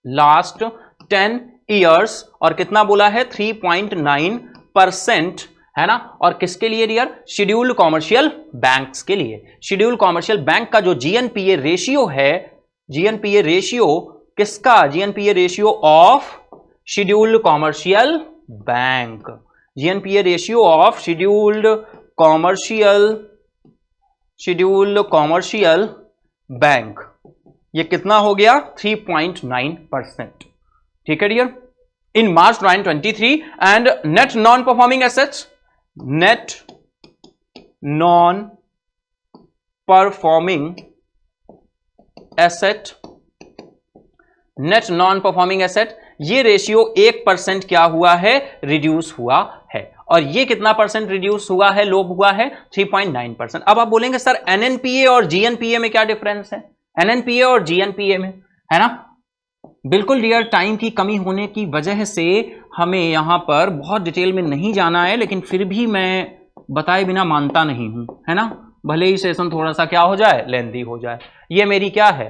last 10 years, और कितना बोला है, 3.9%, है ना। और किसके लिए डियर? शेड्यूल्ड कॉमर्शियल बैंक्स के लिए। शेड्यूल्ड कॉमर्शियल बैंक का जो जीएनपीए रेशियो है, जीएनपीए रेशियो किसका, GNPA ratio of scheduled commercial bank, GNPA ratio of scheduled commercial bank, ये कितना हो गया, 3.9%। ठीक है dear, in March 2023। And net non performing assets, net non performing asset, net non performing asset, ये ratio 1% क्या हुआ है, रिड्यूस हुआ है। और ये कितना परसेंट रिड्यूस हुआ है, लोप हुआ है, 3.9%। अब आप बोलेंगे सर एनएनपीए और जीएनपीए में क्या डिफरेंस है, एनएनपीए और जीएनपीए में, है ना। बिल्कुल डियर, टाइम की कमी होने की वजह से हमें यहां पर बहुत डिटेल में नहीं जाना है, लेकिन फिर भी मैं बताए बिना मानता नहीं हूं, है ना। भले ही सेशन थोड़ा सा क्या हो जाए, लेंथी हो जाए, ये मेरी क्या है,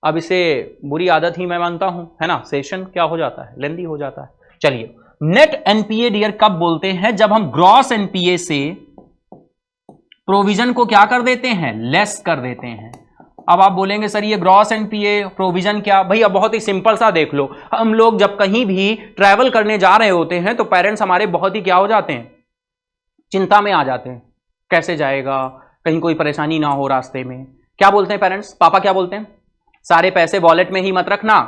अब इसे बुरी आदत ही मैं मानता हूं, है ना। सेशन क्या हो जाता है, लेंथी हो जाता है। चलिए, नेट एनपीए डियर कब बोलते हैं, जब हम ग्रॉस एनपीए से प्रोविजन को क्या कर देते हैं, लेस कर देते हैं। अब आप बोलेंगे सर ये ग्रॉस एनपीए प्रोविजन क्या, भैया बहुत ही सिंपल सा देख लो। हम लोग जब कहीं भी ट्रैवल करने जा रहे होते हैं तो पेरेंट्स हमारे बहुत ही क्या हो जाते हैं, चिंता में आ जाते हैं, कैसे जाएगा, कहीं कोई परेशानी ना हो रास्ते में। क्या बोलते हैं पेरेंट्स, पापा क्या बोलते हैं, सारे पैसे वॉलेट में ही मत रखना,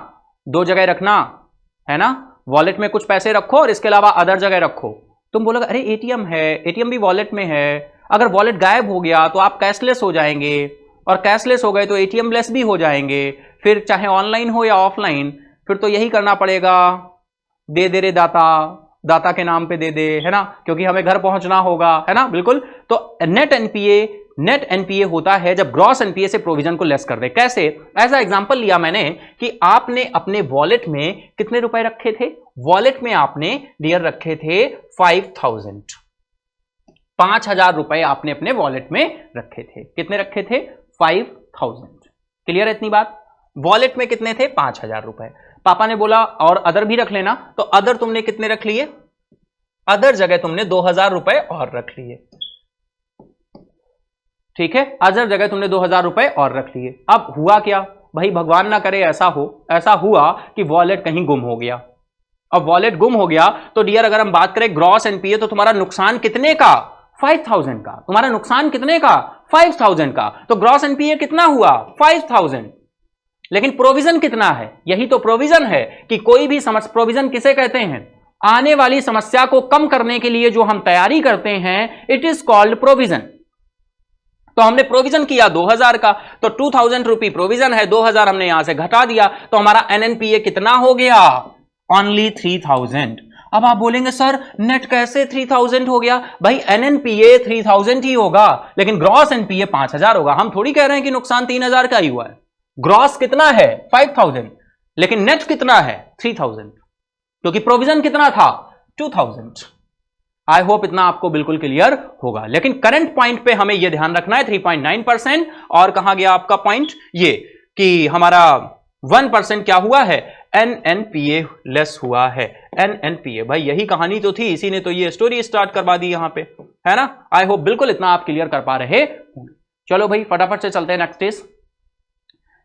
2 जगह रखना, है ना। वॉलेट में कुछ पैसे रखो और इसके अलावा अदर जगह रखो। तुम बोलोगे अरे एटीएम है, एटीएम भी वॉलेट में है, अगर वॉलेट गायब हो गया तो आप कैशलेस हो जाएंगे, और कैशलेस हो गए तो एटीएम लेस भी हो जाएंगे, फिर चाहे ऑनलाइन हो या ऑफलाइन, फिर तो यही करना पड़ेगा, दे दे रे दाता, दाता के नाम पे दे दे, है ना, क्योंकि हमें घर पहुंचना होगा, है ना। बिल्कुल, तो नेट एनपीए होता है जब ग्रॉस एनपीए से प्रोविजन को लेस कर दे। कैसे, ऐसा एग्जांपल लिया मैंने कि आपने अपने वॉलेट में कितने रुपए रखे थे, वॉलेट में आपने डियर रखे थे 5,000 रुपए आपने अपने वॉलेट में रखे थे। कितने रखे थे, 5,000। क्लियर है इतनी बात, वॉलेट में कितने थे, 5,000 रुपए। पापा ने बोला और अदर भी रख लेना, तो अदर तुमने कितने रख लिए, अदर जगह तुमने 2,000 रुपए और रख लिए। ठीक है, अदर जगह तुमने 2,000 रुपए और रख लिए। अब हुआ क्या भाई, भगवान ना करे ऐसा हो, ऐसा हुआ कि वॉलेट कहीं गुम हो गया। अब वॉलेट गुम हो गया तो डियर अगर हम बात करें ग्रॉस एनपीए, तो तुम्हारा नुकसान कितने का, 5,000 का। तुम्हारा नुकसान कितने का, 5,000 का। तो ग्रॉस एनपीए कितना हुआ, 5,000। लेकिन प्रोविजन कितना है, यही तो प्रोविजन है कि कोई भी समस्या, प्रोविजन किसे कहते हैं, आने वाली समस्या को कम करने के लिए जो हम तैयारी करते हैं, इट इज कॉल्ड प्रोविजन। तो हमने प्रोविजन किया 2000 का, तो 2000 रुपी प्रोविजन है, 2000 हमने यहां से घटा दिया, तो हमारा एनएनपीए कितना हो गया? ओनली 3000। अब आप बोलेंगे सर नेट कैसे 3000 हो गया? भाई एनएनपीए 3000 ही होगा, लेकिन ग्रॉस एनपीए 5000 होगा। हम थोड़ी कह रहे हैं कि नुकसान 3000 का ही हुआ है। ग्रॉस कितना है? 5000, लेकिन नेट कितना है? 3000, क्योंकि प्रोविजन कितना था? 2000। आई होप इतना आपको बिल्कुल क्लियर होगा। लेकिन करंट पॉइंट पे हमें यह ध्यान रखना है 3.9%। और कहां गया आपका पॉइंट? ये कि हमारा 1% क्या हुआ है? एनएनपीए लेस हुआ है। एनएनपीए, भाई यही कहानी तो थी, इसी ने तो ये स्टोरी स्टार्ट करवा दी यहां पे, है ना। आई होप बिल्कुल इतना आप क्लियर कर पा रहे होंगे। चलो भाई फटाफट से चलते हैं नेक्स्ट स्टेज।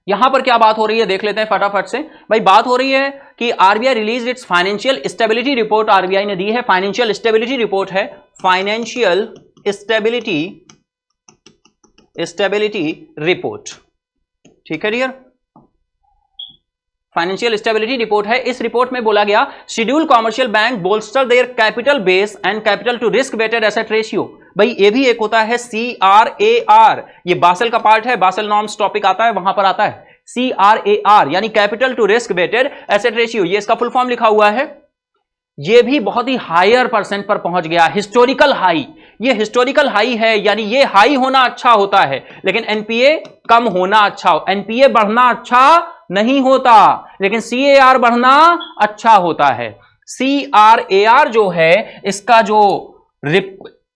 यहां पर क्या बात हो रही है देख लेते हैं फटाफट से। भाई बात हो रही है कि RBI release it's financial stability report. RBI ने दी है फाइनेंशियल स्टेबिलिटी रिपोर्ट है, फाइनेंशियल स्टेबिलिटी रिपोर्ट। ठीक है डियर, फाइनेंशियल स्टेबिलिटी रिपोर्ट है। इस रिपोर्ट में बोला गया schedule commercial bank bolster their capital base and capital to risk weighted asset ratio. भाई ये भी एक होता है CRAR, ये बासेल का पार्ट है, बासेल नॉर्म्स टॉपिक आता है वहां पर आता है CRAR, यानी capital to risk weighted asset ratio, ये इसका फुल फॉर्म लिखा हुआ है। ये भी बहुत ही हायर परसेंट पर पहुंच गया, हिस्टोरिकल हाई। ये हिस्टोरिकल हाई है, यानी ये हाई होना अच्छा होता है, लेकिन एनपीए कम होना अच्छा, एनपीए बढ़ना अच्छा नहीं होता, लेकिन CAR बढ़ना अच्छा होता है। CRAR जो है इसका जो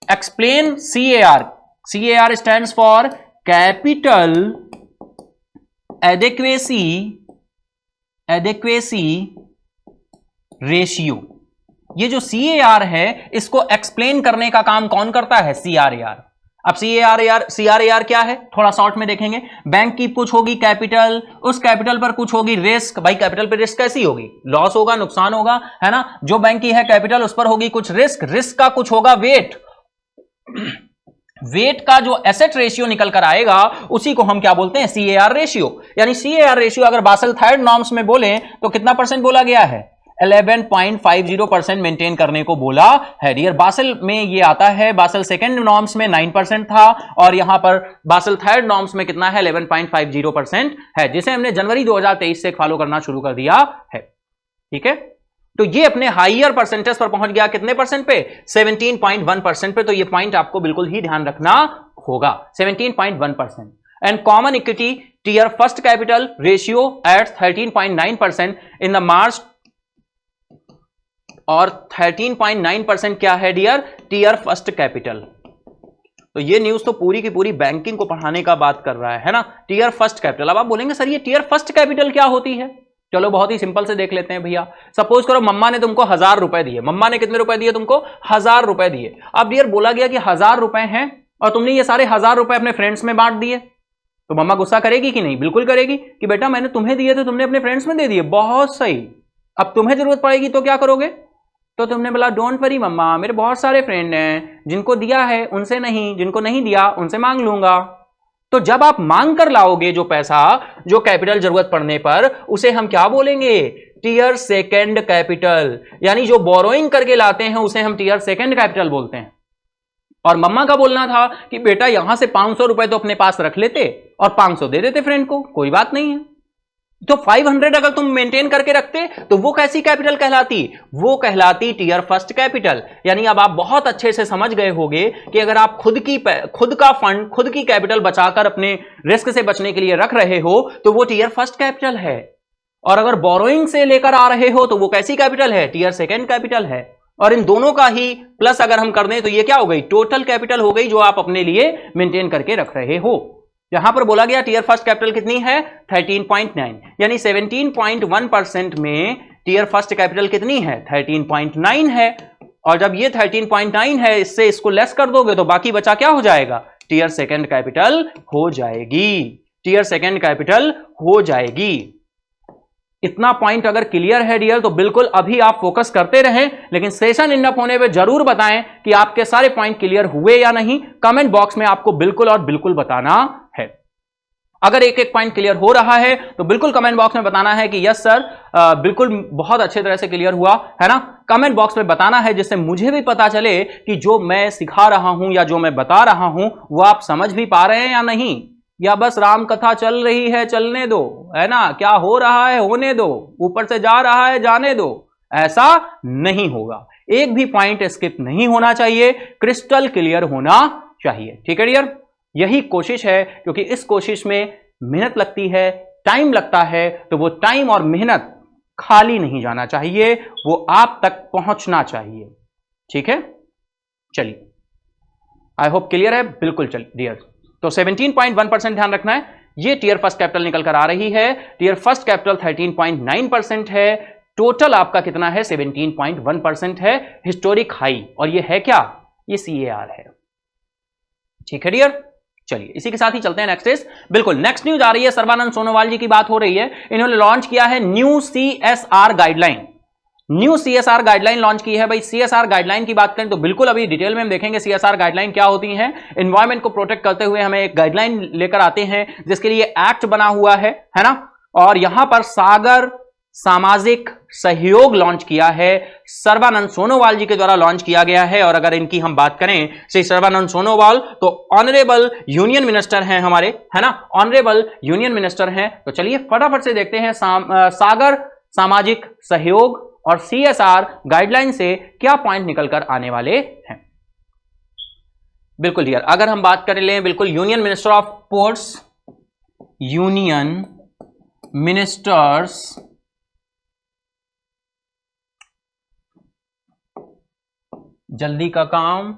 explain CAR stands for capital adequacy ratio. ये जो CAR है इसको एक्सप्लेन करने का काम कौन करता है? CRAR। अब CRAR क्या है थोड़ा शॉर्ट में देखेंगे। बैंक की कुछ होगी कैपिटल, उस कैपिटल पर कुछ होगी रिस्क। भाई कैपिटल पर रिस्क कैसी होगी? लॉस होगा, नुकसान होगा, है ना। जो बैंक की है कैपिटल उस पर होगी कुछ रिस्क, रिस्क का कुछ होगा वेट, वेट का जो एसेट रेशियो निकल कर आएगा उसी को हम क्या बोलते हैं? CAR ratio. यानी CAR रेशियो अगर बासेल थर्ड नॉर्म्स में बोले तो कितना परसेंट बोला गया है? 11.50% मेंटेन करने को बोला है डियर। बासेल में ये आता है, बासेल सेकंड नॉर्म्स में 9% था, और यहां पर बासेल थर्ड नॉर्म्स में कितना है? 11.50% है, जिसे हमने जनवरी 2023 से फॉलो करना शुरू कर दिया है। ठीक है, तो ये अपने हाइयर परसेंटेज पर पहुंच गया, कितने परसेंट पे? 17.1% पे। तो ये पॉइंट आपको बिल्कुल ही ध्यान रखना होगा, 17.1%। And common equity tier first capital ratio at 13.9% in the March, और 13.9% क्या है डियर? Tier first capital. तो ये न्यूज तो पूरी की पूरी बैंकिंग को पढ़ाने का बात कर रहा है ना, टियर फर्स्ट कैपिटल। अब आप बोलेंगे सर ये टियर फर्स्ट कैपिटल क्या होती है? चलो बहुत ही सिंपल से देख लेते हैं भैया। सपोज करो मम्मा ने तुमको 1000 रुपए दिए। मम्मा ने कितने रुपए दिए तुमको? 1000 रुपए दिए। अब डियर बोला गया कि 1000 रुपए हैं और तुमने ये सारे 1000 रुपए अपने फ्रेंड्स में बांट दिए, तो मम्मा गुस्सा करेगी कि नहीं? बिल्कुल करेगी कि बेटा मैंने तुम्हें दिए थे, तुमने अपने फ्रेंड्स में दे दिए, बहुत सही, अब तुम्हें जरूरत पड़ेगी तो क्या करोगे? तो तुमने बोला डोंट वरी मम्मा, मेरे बहुत सारे फ्रेंड हैं, जिनको दिया है उनसे नहीं, जिनको नहीं दिया उनसे मांग लूंगा। तो जब आप मांग कर लाओगे जो पैसा, जो कैपिटल जरूरत पड़ने पर, उसे हम क्या बोलेंगे? Tier second capital. यानी जो बोरोइंग करके लाते हैं उसे हम टियर सेकंड कैपिटल बोलते हैं। और मम्मा का बोलना था कि बेटा यहां से 500 रुपए तो अपने पास रख लेते और 500 दे देते फ्रेंड को, कोई बात नहीं है। तो 500 अगर तुम मेंटेन करके रखते तो वो कैसी कैपिटल कहलाती? वो कहलाती टियर फर्स्ट कैपिटल। यानी अब आप बहुत अच्छे से समझ गए होंगे कि अगर आप खुद का फंड, खुद की कैपिटल बचाकर अपने रिस्क से बचने के लिए रख रहे हो तो वो टियर फर्स्ट कैपिटल है, और अगर बोरोइंग से लेकर आ रहे हो तो वो कैसी कैपिटल है? टियर सेकेंड कैपिटल है। और इन दोनों का ही प्लस अगर हम कर दें तो ये क्या हो गई? टोटल कैपिटल हो गई, जो आप अपने लिए मेंटेन करके रख रहे हो। यहां पर बोला गया टियर फर्स्ट कैपिटल कितनी है? 13.9, यानी 17.1% में टियर फर्स्ट कैपिटल कितनी है? 13.9 है। और जब ये 13.9 है, इससे इसको लेस कर दोगे तो बाकी बचा क्या हो जाएगा? टियर सेकंड कैपिटल हो जाएगी, टियर सेकंड कैपिटल हो जाएगी। इतना पॉइंट अगर क्लियर है डियर तो बिल्कुल अभी आप फोकस करते रहें, लेकिन सेशन इंड अप होने पे जरूर बताएं कि आपके सारे पॉइंट क्लियर हुए या नहीं। कमेंट बॉक्स में आपको बिल्कुल और बिल्कुल बताना है। अगर एक एक पॉइंट क्लियर हो रहा है तो बिल्कुल कमेंट बॉक्स में बताना है कि यस सर बिल्कुल बहुत अच्छे तरह से क्लियर हुआ है ना? कमेंट बॉक्स में बताना है जिससे मुझे भी पता चले कि जो मैं सिखा रहा हूं या जो मैं बता रहा हूं वो आप समझ भी पा रहे हैं या नहीं, या बस राम कथा चल रही है चलने दो, है ना, क्या हो रहा है होने दो, ऊपर से जा रहा है जाने दो। ऐसा नहीं होगा, एक भी पॉइंट स्किप नहीं होना चाहिए, क्रिस्टल क्लियर होना चाहिए। ठीक है डियर, यही कोशिश है, क्योंकि इस कोशिश में मेहनत लगती है, टाइम लगता है, तो वो टाइम और मेहनत खाली नहीं जाना चाहिए, वो आप तक पहुंचना चाहिए। ठीक है, चलिए, आई होप क्लियर है। बिल्कुल चलिए डियर, तो 17.1% ध्यान रखना है, ये टीयर फर्स्ट कैपिटल निकल कर आ रही है। टीयर फर्स्ट कैपिटल 13.9% है, टोटल आपका कितना है 17.1% है, हिस्टोरिक हाई, और ये है क्या, ये CAR है। ठीक है डियर, चलिए इसी के साथ ही चलते हैं नेक्स्ट इज, बिल्कुल नेक्स्ट न्यूज आ रही है, सर्बानंद सोनोवाल जी की बात हो रही है। इन्होंने लॉन्च किया है new CSR guideline, new CSR guideline launch की है। भाई CSR गाइडलाइन की बात करें तो बिल्कुल अभी डिटेल में हम देखेंगे CSR गाइडलाइन क्या होती हैं। एनवायरमेंट को प्रोटेक्ट करते हुए हमें एक गाइडलाइन लेकर आते हैं जिसके लिए एक्ट बना हुआ है ना, और यहां पर सागर सामाजिक सहयोग लॉन्च किया है, सर्बानंद सोनोवाल जी के द्वारा लॉन्च किया गया है। और अगर इनकी हम बात करें श्री सर्बानंद सोनोवाल, तो ऑनरेबल यूनियन मिनिस्टर हैं हमारे, है ना, ऑनरेबल यूनियन मिनिस्टर हैं। तो चलिए फटाफट से देखते हैं सागर सामाजिक सहयोग और CSR गाइडलाइन से क्या पॉइंट निकलकर आने वाले हैं। बिल्कुल डियर, अगर हम बात कर लें, बिल्कुल union minister of ports, union ministers जल्दी का काम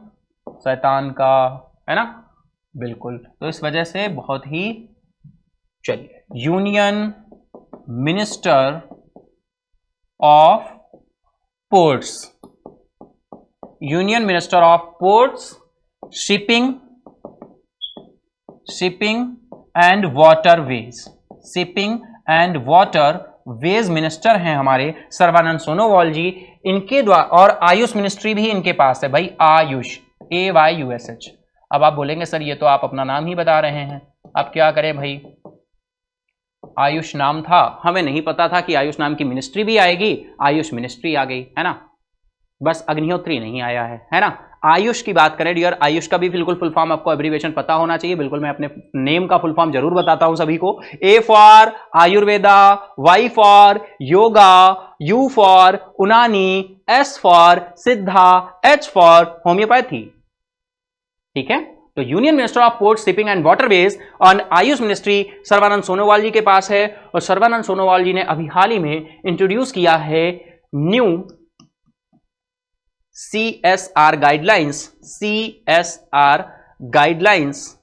शैतान का, है ना, बिल्कुल, तो इस वजह से बहुत ही, चलिए union minister of ports, union minister of ports, shipping and waterways, shipping and waterways minister हैं हमारे सर्बानंद सोनोवाल जी, इनके द्वारा, और आयुष मिनिस्ट्री भी इनके पास है भाई, आयुष, AYUSH। अब आप बोलेंगे सर ये तो आप अपना नाम ही बता रहे हैं, अब क्या करें भाई, आयुष नाम था, हमें नहीं पता था कि आयुष नाम की मिनिस्ट्री भी आएगी, आयुष मिनिस्ट्री आ गई, है ना, बस अग्निहोत्री नहीं आया है ना। आयुष की बात करें डियर, आयुष का भी बिल्कुल फुल फॉर्म आपको एब्रीविएशन पता होना चाहिए, बिल्कुल मैं अपने नेम का फुल फॉर्म जरूर बताता हूं सभी को। A for Ayurveda, Y for yoga, U for Unani, S for सिद्धा, H फॉर होम्योपैथी। ठीक है, तो union minister of port, shipping and waterways और आयुष मिनिस्ट्री सर्बानंद सोनोवाल जी के पास है। और सर्बानंद सोनोवाल जी ने अभी हाल ही में इंट्रोड्यूस किया है new CSR guidelines, CSR guidelines,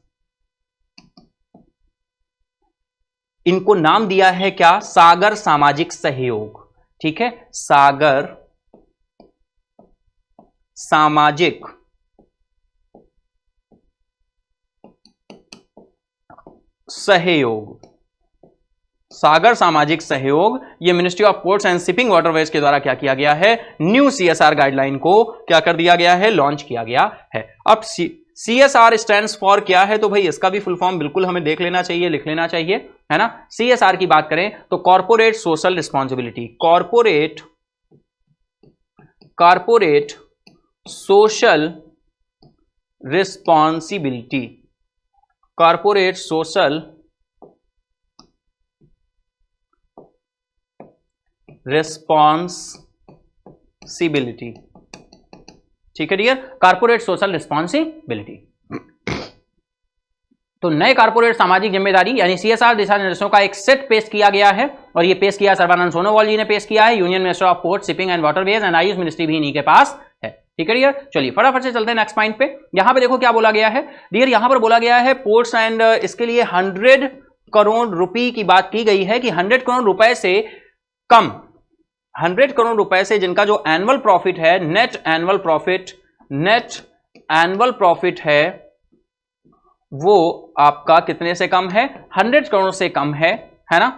इनको नाम दिया है क्या, सागर सामाजिक सहयोग। ठीक है, सागर सामाजिक सहयोग, सागर सामाजिक सहयोग, ये ministry of ports and shipping waterways के द्वारा क्या किया गया है, न्यू CSR गाइडलाइन को क्या कर दिया गया है, लॉन्च किया गया है। अब CSR स्टैंड्स फॉर क्या है, तो भाई इसका भी फुल फॉर्म बिल्कुल हमें देख लेना चाहिए, लिख लेना चाहिए, है ना। CSR की बात करें तो corporate social responsibility, corporate social responsibility, corporate social responsibility. ठीक है डियर, कॉर्पोरेट सोशल रिस्पॉन्सिबिलिटी। तो नए कॉर्पोरेट सामाजिक जिम्मेदारी यानी CSR दिशा निर्देशों का एक सेट पेश किया गया है, और ये पेश किया सर्बानंद सोनोवाल जी ने पेश किया है, union minister of port, shipping and waterways and Ayush ministry भी इन्हीं के पास है। ठीक है डियर, चलिए फटाफट से चलते हैं नेक्स्ट पॉइंट पे। यहां पे देखो क्या बोला गया है डियर, यहां पर बोला गया है पोर्ट्स एंड इसके लिए 100 करोड़ रुपए की बात की गई है कि 100 करोड़ रुपए से कम, 100 करोड़ रुपए से जिनका जो एनुअल प्रॉफिट है, नेट एनुअल प्रॉफिट है, वो आपका कितने से कम है, 100 करोड़ से कम है ना,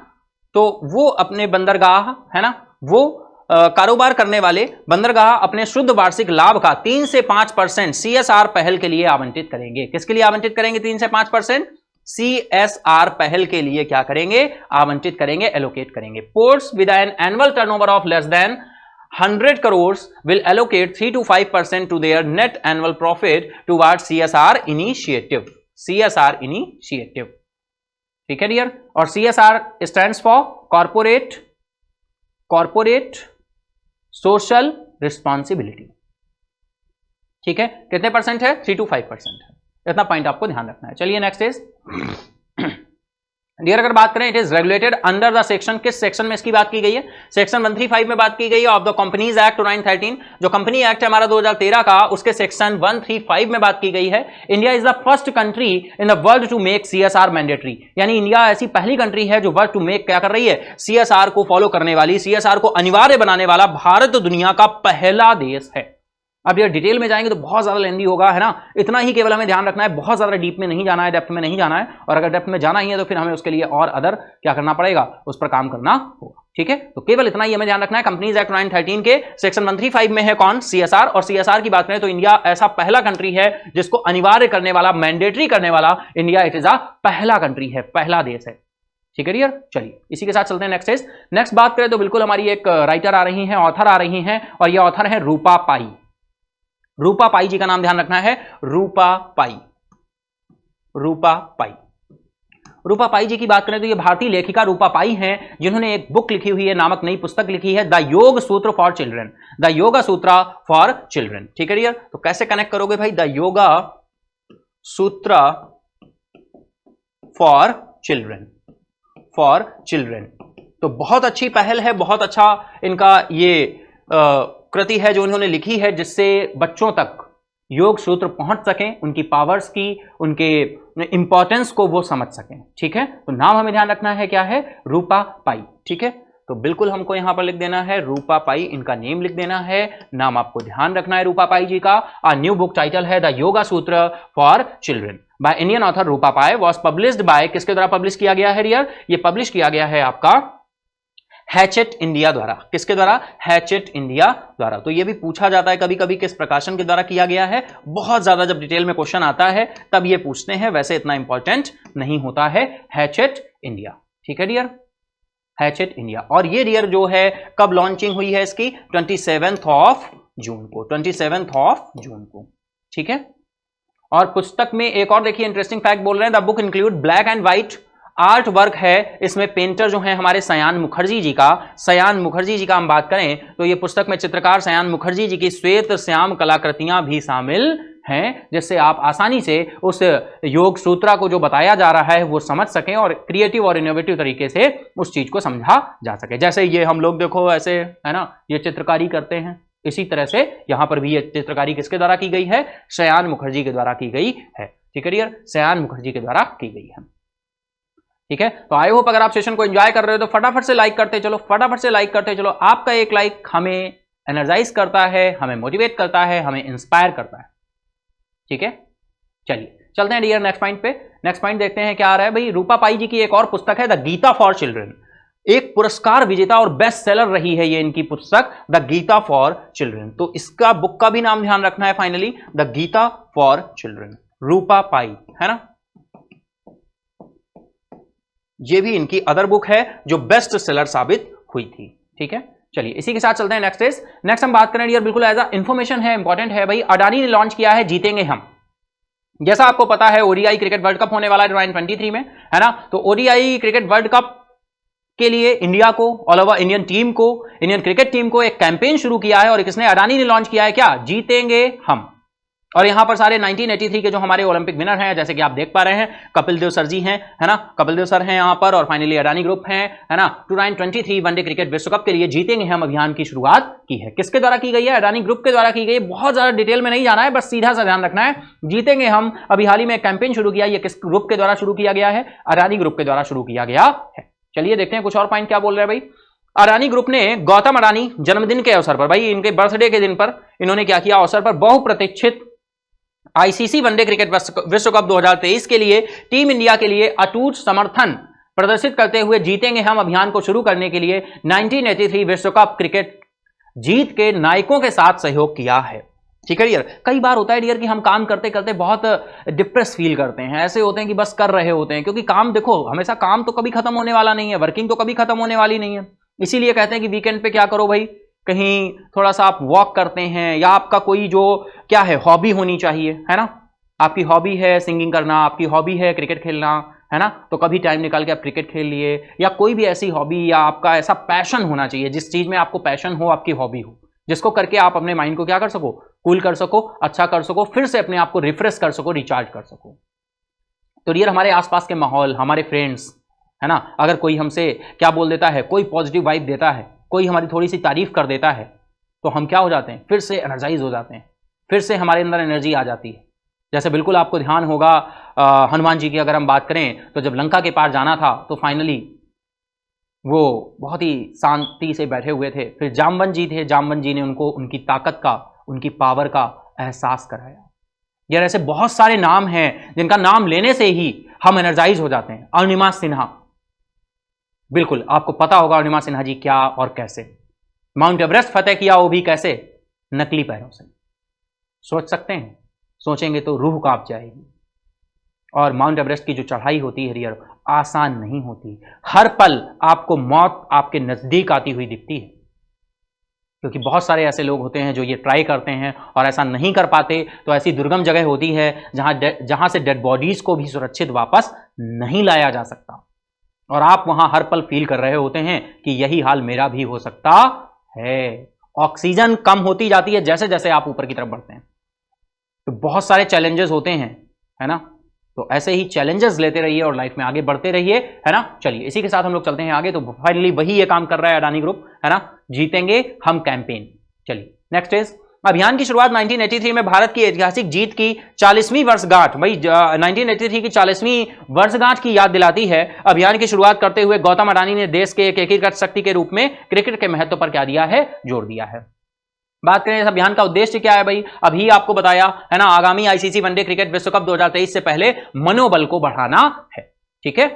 तो वो अपने बंदरगाह, है ना, वो कारोबार करने वाले बंदरगाह अपने शुद्ध वार्षिक लाभ का 3 से 5% CSR पहल के लिए आवंटित करेंगे। किसके लिए आवंटित करेंगे 3 से 5%? CSR पहल के लिए क्या करेंगे, आवंटित करेंगे, एलोकेट करेंगे। Ports with an annual turnover of less than 100 crores will allocate 3 to 5% to their net annual profit towards CSR initiative। CSR initiative, ठीक है डियर। और CSR stands for corporate social responsibility, ठीक है। कितने परसेंट है, 3 to 5% है, इतना point आपको ध्यान रखना है। चलिए नेक्स्ट इज डियर, अगर बात करें it is regulated under the section, किस सेक्शन में इसकी बात की गई है, सेक्शन 135 में बात की गई है ऑफ द कंपनीज एक्ट 2013। जो कंपनी एक्ट है हमारा 2013 का, उसके सेक्शन 135 में बात की गई है। India is the first country in the world to make CSR mandatory, यानी इंडिया ऐसी पहली कंट्री है जो वर्ल्ड टू मेक क्या कर रही है, CSR को फॉलो करने वाली, CSR को अनिवार्य बनाने वाला भारत दुनिया का पहला देश है। अब ये डिटेल में जाएंगे तो बहुत ज्यादा लेंदी होगा, है ना। इतना ही केवल हमें ध्यान रखना है, बहुत ज्यादा डीप में नहीं जाना है, डेप्थ में नहीं जाना है। और अगर डेप्थ में जाना ही है तो फिर हमें उसके लिए और अदर क्या करना पड़ेगा, उस पर काम करना होगा, ठीक है। तो केवल इतना ही हमें ध्यान रखना है। कंपनीज एक्ट 2013 के सेक्शन 135 में है कौन, CSR। और CSR की बात करें तो इंडिया ऐसा पहला कंट्री है जिसको अनिवार्य करने वाला, मैंडेटरी करने वाला, इंडिया इट इज अ पहला कंट्री है, पहला देश है, ठीक है डियर। चलिए इसी के साथ चलते हैं नेक्स्ट इज। नेक्स्ट बात करें तो बिल्कुल हमारी एक राइटर आ रही है, ऑथर आ रही है, और ये ऑथर है रूपा पाई। रूपा पाई जी का नाम ध्यान रखना है, रूपा पाई। रूपा पाई, रूपा पाई जी की बात करें तो ये भारतीय लेखिका रूपा पाई हैं, जिन्होंने एक बुक लिखी हुई है, नामक नई पुस्तक लिखी है, द योग सूत्र फॉर चिल्ड्रन। द योगा सूत्र फॉर चिल्ड्रन, ठीक है डियर। तो कैसे कनेक्ट करोगे भाई, द योगा सूत्र फॉर चिल्ड्रन, फॉर चिल्ड्रन। तो बहुत अच्छी पहल है, बहुत अच्छा इनका ये कृति है जो उन्होंने लिखी है, जिससे बच्चों तक योग सूत्र पहुंच सकें, उनकी पावर्स की, उनके इंपॉर्टेंस को वो समझ सकें, ठीक है। तो नाम हमें ध्यान रखना है क्या है, रूपा पाई, ठीक है। तो बिल्कुल हमको यहां पर लिख देना है रूपा पाई, इनका नेम लिख देना है, नाम आपको ध्यान रखना है रूपा पाई जी का। आ न्यू बुक टाइटल है द योगा सूत्र for children by Indian author Rupa pi, was published by, किसके द्वारा पब्लिश किया गया है डियर, ये पब्लिश किया गया है आपका हैचेट इंडिया द्वारा। किसके द्वारा, हैचेट इंडिया द्वारा। तो ये भी पूछा जाता है कभी कभी किस प्रकाशन के द्वारा किया गया है, बहुत ज्यादा जब डिटेल में क्वेश्चन आता है तब ये पूछते हैं, वैसे इतना इंपॉर्टेंट नहीं होता है। हैचेट इंडिया, ठीक है डियर, हैचेट इंडिया। और ये डियर जो है कब लॉन्चिंग हुई है इसकी, 27 जून को, 27 जून को, ठीक है। और पुस्तक में एक और देखिए इंटरेस्टिंग फैक्ट बोल रहे हैं, the book include black and white art work है। इसमें पेंटर जो है हमारे सयान मुखर्जी जी का, सयान मुखर्जी जी का हम बात करें तो ये पुस्तक में चित्रकार सयान मुखर्जी जी की श्वेत श्याम कलाकृतियां भी शामिल हैं, जिससे आप आसानी से उस योग सूत्रा को जो बताया जा रहा है वो समझ सकें और क्रिएटिव और इनोवेटिव तरीके से उस चीज को समझा जा सके। जैसे ये हम लोग देखो ऐसे, है ना, ये चित्रकारी करते हैं, इसी तरह से यहां पर भी ये चित्रकारी किसके द्वारा की गई है, सयान मुखर्जी के द्वारा की गई है, ठीक है डियर, सयान मुखर्जी के द्वारा की गई है, ठीक है। तो आई होप अगर आप सेशन को एंजॉय कर रहे हो तो फटाफट से लाइक करते चलो, फटाफट से लाइक करते चलो। आपका एक लाइक हमें एनर्जाइज करता है, हमें मोटिवेट करता है, हमें इंस्पायर करता है, ठीक है। चलिए चलते हैं डियर नेक्स्ट पॉइंट पे। नेक्स्ट पॉइंट देखते हैं क्या आ रहा है भाई। रूपा पाई जी की एक और पुस्तक है द गीता फॉर चिल्ड्रन, एक पुरस्कार विजेता और बेस्ट सेलर रही है ये इनकी पुस्तक द गीता फॉर चिल्ड्रन। तो इसका बुक का भी नाम ध्यान रखना है finally, the Gita for children, Rupa Pai, है ना। ये भी इनकी अदर बुक है जो बेस्ट सेलर साबित हुई थी, ठीक है। चलिए इसी के साथ चलते हैं नेक्स्ट इज। नेक्स्ट हम बात करें डियर, बिल्कुल एज अ इंफॉर्मेशन है, इंपॉर्टेंट है भाई। अडानी ने लॉन्च किया है जीतेंगे हम। जैसा आपको पता है ओडीआई क्रिकेट वर्ल्ड कप होने वाला है 2023 में, है ना। तो ओडीआई क्रिकेट वर्ल्ड कप के लिए इंडिया को, ऑल ओवर इंडियन टीम को, इंडियन क्रिकेट टीम को एक कैंपेन शुरू किया है, और किसने, अडानी ने लॉन्च किया है, क्या, जीतेंगे हम। और यहां पर सारे 1983 के जो हमारे ओलंपिक विनर हैं, जैसे कि आप देख पा रहे हैं, कपिल देव सर जी हैं, है ना, कपिल देव सर हैं यहां पर, और फाइनली अडानी ग्रुप हैं, है ना। 2023 वनडे क्रिकेट विश्व कप के लिए जीतेंगे हम अभियान की शुरुआत की है। किसके द्वारा की गई है, अडानी ग्रुप के द्वारा की गई है। बहुत ज्यादा डिटेल में नहीं जाना है, बस सीधा सा ध्यान रखना है, जीतेंगे हम। अभी हाल ही में कैंपेन शुरू किया, ये किस ग्रुप के द्वारा शुरू किया गया है, अडानी ग्रुप के द्वारा शुरू किया गया है। चलिए देखते हैं कुछ और पॉइंट क्या बोल रहे हैं भाई। अडानी ग्रुप ने गौतम अडानी जन्मदिन के अवसर पर, भाई इनके बर्थडे के दिन पर इन्होंने क्या किया, अवसर पर बहुप्रतीक्षित आईसीसी वनडे क्रिकेट विश्व कप 2023 के लिए टीम इंडिया के लिए अटूट समर्थन प्रदर्शित करते हुए जीतेंगे हम अभियान को शुरू करने के लिए 1983 विश्व कप क्रिकेट जीत के नायकों के साथ सहयोग किया है। ठीक है डियर। कई बार होता है डियर कि हम काम करते करते बहुत डिप्रेस फील करते हैं, ऐसे होते हैं कि बस कर रहे होते हैं, क्योंकि काम देखो हमेशा काम तो कभी खत्म होने वाला नहीं है, वर्किंग तो कभी खत्म होने वाली नहीं है। इसीलिए कहते हैं कि वीकेंड पे क्या करो भाई, कहीं थोड़ा सा आप वॉक करते हैं, या आपका कोई जो क्या है हॉबी होनी चाहिए, है ना। आपकी हॉबी है सिंगिंग करना, आपकी हॉबी है क्रिकेट खेलना, है ना, तो कभी टाइम निकाल के आप क्रिकेट खेल लिए, या कोई भी ऐसी हॉबी या आपका ऐसा पैशन होना चाहिए, जिस चीज में आपको पैशन हो, आपकी हॉबी हो, जिसको करके आप अपने माइंड को क्या कर सको, कूल कर सको, अच्छा कर सको, फिर से अपने आप को रिफ्रेश कर सको, रिचार्ज कर सको। तो डियर हमारे आसपास के माहौल, हमारे फ्रेंड्स, है ना, अगर कोई हमसे क्या बोल देता है, कोई पॉजिटिव वाइब देता है, कोई हमारी थोड़ी सी तारीफ कर देता है, तो हम क्या हो जाते हैं, फिर से एनर्जाइज हो जाते हैं, फिर से हमारे अंदर एनर्जी आ जाती है। जैसे बिल्कुल आपको ध्यान होगा हनुमान जी की अगर हम बात करें, तो जब लंका के पार जाना था तो फाइनली वो बहुत ही शांति से बैठे हुए थे, फिर जामवन जी थे, जामवन जी ने उनको उनकी ताकत का, उनकी पावर का एहसास कराया। यार ऐसे बहुत सारे नाम हैं जिनका नाम लेने से ही हम एनर्जाइज हो जाते हैं। अरुणिमा सिन्हा, बिल्कुल आपको पता होगा अरुणिमा सिन्हा जी क्या और कैसे माउंट एवरेस्ट फतेह किया, वो भी कैसे, नकली पैरों से। सोच सकते हैं, सोचेंगे तो रूह कांप जाएगी। और माउंट एवरेस्ट की जो चढ़ाई होती है डियर, आसान नहीं होती। हर पल आपको मौत आपके नजदीक आती हुई दिखती है, क्योंकि बहुत सारे ऐसे लोग होते हैं जो ये ट्राई करते हैं और ऐसा नहीं कर पाते। तो ऐसी दुर्गम जगह होती है जहां से डेड बॉडीज को भी सुरक्षित वापस नहीं लाया जा सकता, और आप वहां हर पल फील कर रहे होते हैं कि यही हाल मेरा भी हो सकता है। ऑक्सीजन कम होती जाती है जैसे जैसे आप ऊपर की तरफ बढ़ते हैं, तो बहुत सारे चैलेंजेस होते हैं, है ना। तो ऐसे ही चैलेंजेस लेते रहिए और लाइफ में आगे बढ़ते रहिए, है ना। चलिए इसी के साथ हम लोग चलते हैं आगे। तो फाइनली वही ये काम कर रहा है अडानी ग्रुप, है ना, जीतेंगे हम कैंपेन। चलिए नेक्स्ट इज अभियान की शुरुआत 1983 में भारत की ऐतिहासिक जीत की 40वीं वर्षगांठ, भाई 1983 की 40वीं वर्षगांठ की याद दिलाती है। अभियान की शुरुआत करते हुए गौतम अडानी ने देश के एक एकीकृत शक्ति के रूप में क्रिकेट के महत्व पर क्या दिया है, जोर दिया है। बात करें इस अभियान का उद्देश्य क्या है भाई, अभी आपको बताया है ना, आगामी आईसीसी वनडे क्रिकेट विश्व कप 2023 से पहले मनोबल को बढ़ाना है। ठीक है,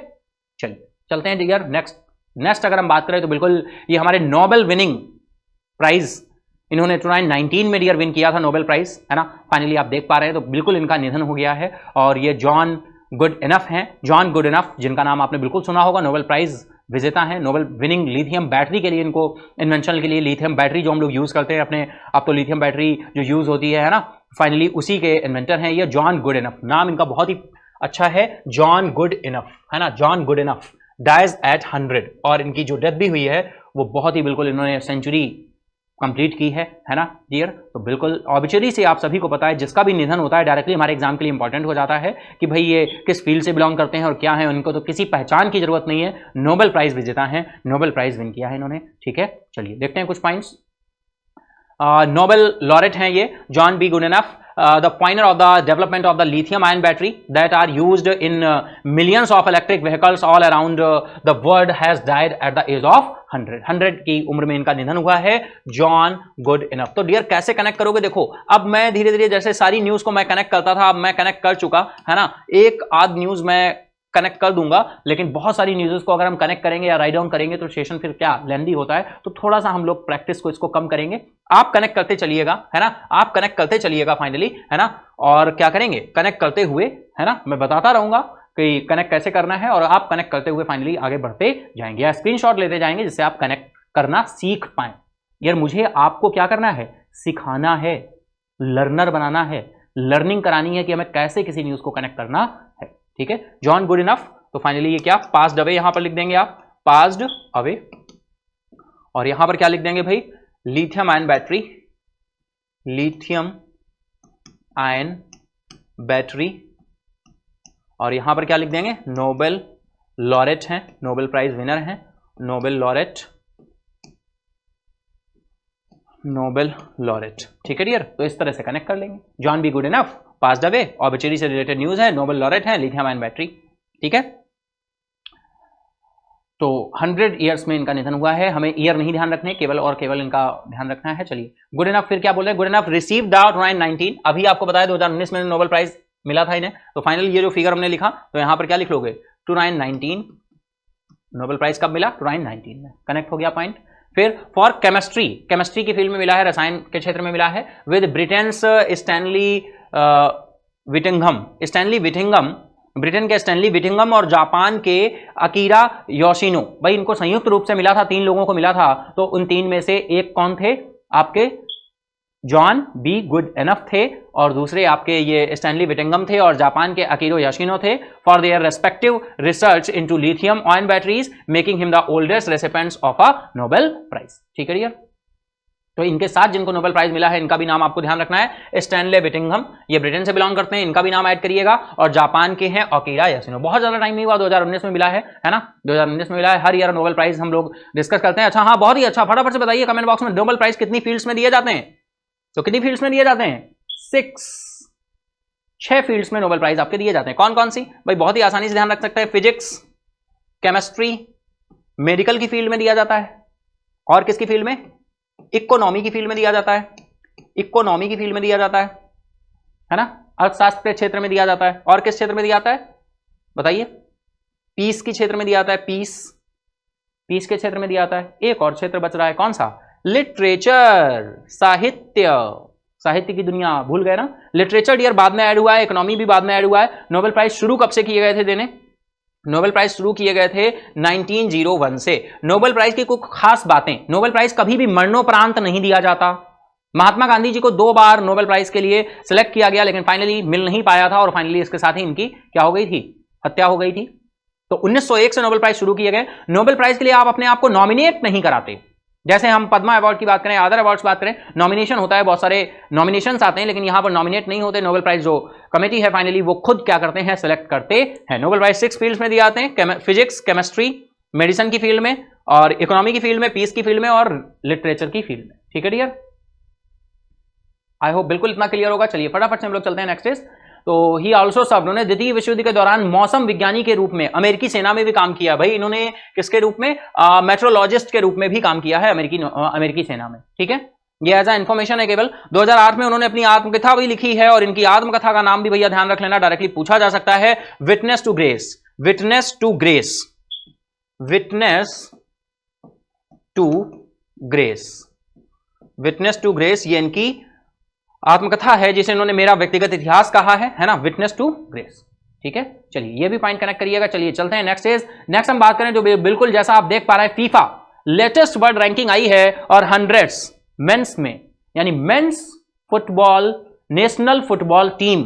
चलिए चलते हैं डियर नेक्स्ट अगर हम बात करें तो बिल्कुल ये हमारे नोबेल विनिंग प्राइज, इन्होंने 2019 में डियर विन किया था नोबेल प्राइज, है ना। फाइनली आप देख पा रहे हैं, तो बिल्कुल इनका निधन हो गया है। और ये जॉन गुडइनफ हैं, जॉन गुडइनफ, जिनका नाम आपने बिल्कुल सुना होगा, नोबेल प्राइज विजेता हैं। नोबेल विनिंग लिथियम बैटरी के लिए, इनको इन्वेंशन के लिए, लिथियम बैटरी जो हम लोग यूज करते हैं अपने, अब तो लिथियम बैटरी जो यूज होती है ना, फाइनली उसी के इन्वेंटर हैं ये जॉन गुडइनफ। नाम इनका बहुत ही अच्छा है, जॉन गुडइनफ, है ना, जॉन गुडइनफ। डाइज एट 100, और इनकी जो डेथ भी हुई है वो बहुत ही बिल्कुल इन्होंने सेंचुरी कंप्लीट की है ना डियर। तो बिल्कुल ऑबिचुरी से आप सभी को पता है, जिसका भी निधन होता है डायरेक्टली हमारे एग्जाम के लिए इंपॉर्टेंट हो जाता है कि भाई ये किस फील्ड से बिलोंग करते हैं और क्या है, उनको तो किसी पहचान की जरूरत नहीं है। नोबेल प्राइज विजेता है, नोबेल प्राइज विन किया है इन्होंने। ठीक है, चलिए देखते हैं कुछ पॉइंट्स। नोबेल लॉरेट हैं ये John B Goodenough, the pioneer of the development of the lithium ion battery that are used in millions of electric vehicles all around the world, has died at the age of 100 की उम्र में इनका निधन हुआ है, John Goodenough. तो dear कैसे connect करोगे, देखो अब मैं धीरे धीरे जैसे सारी न्यूज को मैं कनेक्ट करता था, अब मैं कनेक्ट कर चुका, है ना। एक आध न्यूज मैं कनेक्ट कर दूंगा, लेकिन बहुत सारी न्यूज़ को अगर हम कनेक्ट करेंगे या राइट डाउन करेंगे तो सेशन फिर क्या लेंदी होता है। तो थोड़ा सा हम लोग प्रैक्टिस को इसको कम करेंगे, आप कनेक्ट करते चलिएगा, है ना, आप कनेक्ट करते चलिएगा फाइनली, है ना। और क्या करेंगे, कनेक्ट करते हुए, है ना, मैं बताता रहूंगा कि कनेक्ट कैसे करना है, और आप कनेक्ट करते हुए फाइनली आगे बढ़ते जाएंगे या स्क्रीनशॉट लेते जाएंगे, जिससे आप कनेक्ट करना सीख पाए। यार मुझे आपको क्या करना है, सिखाना है, लर्नर बनाना है, लर्निंग करानी है कि हमें कैसे किसी न्यूज को कनेक्ट करना है। ठीक है, जॉन गुडइनफ। तो फाइनली ये क्या, पास्ड अवे यहां पर लिख देंगे आप, पास्ड अवे, और यहां पर क्या लिख देंगे भाई, lithium ion battery, lithium ion battery, और यहां पर क्या लिख देंगे, नोबेल लॉरेट हैं, नोबेल प्राइज विनर हैं, नोबेल लॉरेट, नोबेल लॉरेट। ठीक है डियर, तो इस तरह से कनेक्ट कर लेंगे। John B Goodenough, passed away, obituary से रिलेटेड न्यूज है, नोबेल लॉरेट है, लिथियम आयन बैटरी। ठीक है, तो 100 ईयर्स में इनका निधन हुआ है। हमें ईयर नहीं ध्यान रखने, केवल और केवल इनका ध्यान रखना है। चलिए गुडइनफ फिर क्या बोल रहे हैं, गुडइनफ रिसीव्ड 2019, अभी आपको बताया 2019 में नोबेल प्राइज मिला था इन्हें। तो फाइनली ये जो फिगर हमने लिखा, तो यहां पर क्या लिख लोगे, 2019, नोबेल प्राइज कब मिला, 2019 में, कनेक्ट हो गया पॉइंट। फिर फॉर केमिस्ट्री, केमिस्ट्री की फील्ड में मिला है, रसायन के क्षेत्र में मिला है with Britain's Stanley Whittingham, Stanley Whittingham, Britain के स्टैनली विटिंघम और जापान के अकीरा योशिनो। भाई इनको संयुक्त रूप से मिला था, 3 लोगों को मिला था। तो उन 3 में से एक कौन थे आपके, जॉन बी गुड एनफ थे, और दूसरे आपके ये स्टैनली विटिंघम थे, और जापान के अकीरो योशिनो थे, for their respective research into lithium ion batteries making him the oldest recipients of a Nobel prize. ठीक है डियर, तो इनके साथ जिनको नोबेल प्राइज मिला है इनका भी नाम आपको ध्यान रखना है, स्टैनले विटिंघम, ये ब्रिटेन से बिलोंग करते हैं, इनका भी नाम ऐड करिएगा, और जापान के हैं अकीरा योशिनो। बहुत ज्यादा टाइम नहीं हुआ, 2019 में मिला है ना, 2019 में मिला है। हर ईयर नोबेल प्राइज हम लोग डिस्कस करते हैं। अच्छा हाँ, बहुत ही अच्छा, फटाफट से बताइए कमेंट बॉक्स में नोबेल प्राइज कितनी फील्ड्स में दिए जाते हैं। तो कितनी फील्ड्स में दिए जाते हैं, 6 फील्ड्स में नोबेल प्राइज आपके दिए जाते हैं। कौन कौन सी, भाई बहुत ही आसानी से ध्यान रख सकते हैं, फिजिक्स, केमिस्ट्री, मेडिकल की फील्ड में दिया जाता है, और किसकी फील्ड में, इकोनॉमी की फील्ड में दिया जाता है, इकोनॉमी की फील्ड में दिया जाता है ना, अर्थशास्त्र के क्षेत्र में दिया जाता है, और किस क्षेत्र में दिया जाता है बताइए, पीस के क्षेत्र में दिया जाता है, पीस के क्षेत्र में दिया जाता है। एक और क्षेत्र बच रहा है, कौन सा, लिटरेचर, साहित्य, साहित्य की दुनिया भूल गए ना। लिटरेचर डियर बाद में ऐड हुआ है, इकोनॉमी भी बाद में ऐड हुआ है। नोबेल प्राइज शुरू कब से किए गए थे देने, नोबेल प्राइज शुरू किए गए थे 1901 से। नोबेल प्राइज की कुछ खास बातें, नोबेल प्राइज कभी भी मरणोपरांत नहीं दिया जाता। महात्मा गांधी जी को 2 बार नोबेल प्राइज के लिए सिलेक्ट किया गया, लेकिन फाइनली मिल नहीं पाया था, और फाइनली इसके साथ ही इनकी क्या हो गई थी, हत्या हो गई थी। तो 1901 से नोबेल प्राइज शुरू किए गए। नोबेल प्राइज के लिए आप अपने आप को नॉमिनेट नहीं कराते, जैसे हम पद्मा अवार्ड की बात करें, अदर अवार्ड्स बात करें, नॉमिनेशन होता है, बहुत सारे नॉमिनेशंस आते हैं, लेकिन यहां पर नॉमिनेट नहीं होते। नोबेल प्राइज जो कमेटी है फाइनली वो खुद क्या करते हैं, सेलेक्ट करते हैं। नोबेल प्राइज 6 फील्ड्स में दिए जाते हैं, फिजिक्स, केमिस्ट्री, मेडिसिन की फील्ड में, और इकोनॉमी की फील्ड में, पीस की फील्ड में, और लिटरेचर की फील्ड में। ठीक है डियर, आई होप बिल्कुल इतना क्लियर होगा। चलिए फटाफट से हम लोग चलते हैं नेक्स्ट इज। तो ही ऑल्सो सर्व, उन्होंने द्वितीय विश्व युद्ध के दौरान मौसम विज्ञानी के रूप में अमेरिकी सेना में भी काम किया। भाई इन्होंने किसके रूप में, मेट्रोलॉजिस्ट के रूप में भी काम किया है अमेरिकी सेना में। ठीक है, ये एज अ इंफॉर्मेशन है केवल। 2008 में उन्होंने अपनी आत्मकथा भी लिखी है, और इनकी आत्मकथा का नाम भी भैया ध्यान रख लेना, डायरेक्टली पूछा जा सकता है, witness to grace, witness to grace, witness to grace, witness to grace, ये इनकी आत्मकथा है जिसे इन्होंने मेरा व्यक्तिगत इतिहास कहा है ना, विटनेस टू ग्रेस। ठीक है, चलिए ये भी पॉइंट कनेक्ट करिएगा। चलिए चलते हैं नेक्स्ट इज। नेक्स्ट हम बात करें जो बिल्कुल जैसा आप देख पा रहे हैं, फीफा लेटेस्ट वर्ल्ड रैंकिंग आई है, और 100th मेंस में, यानी mains football national football team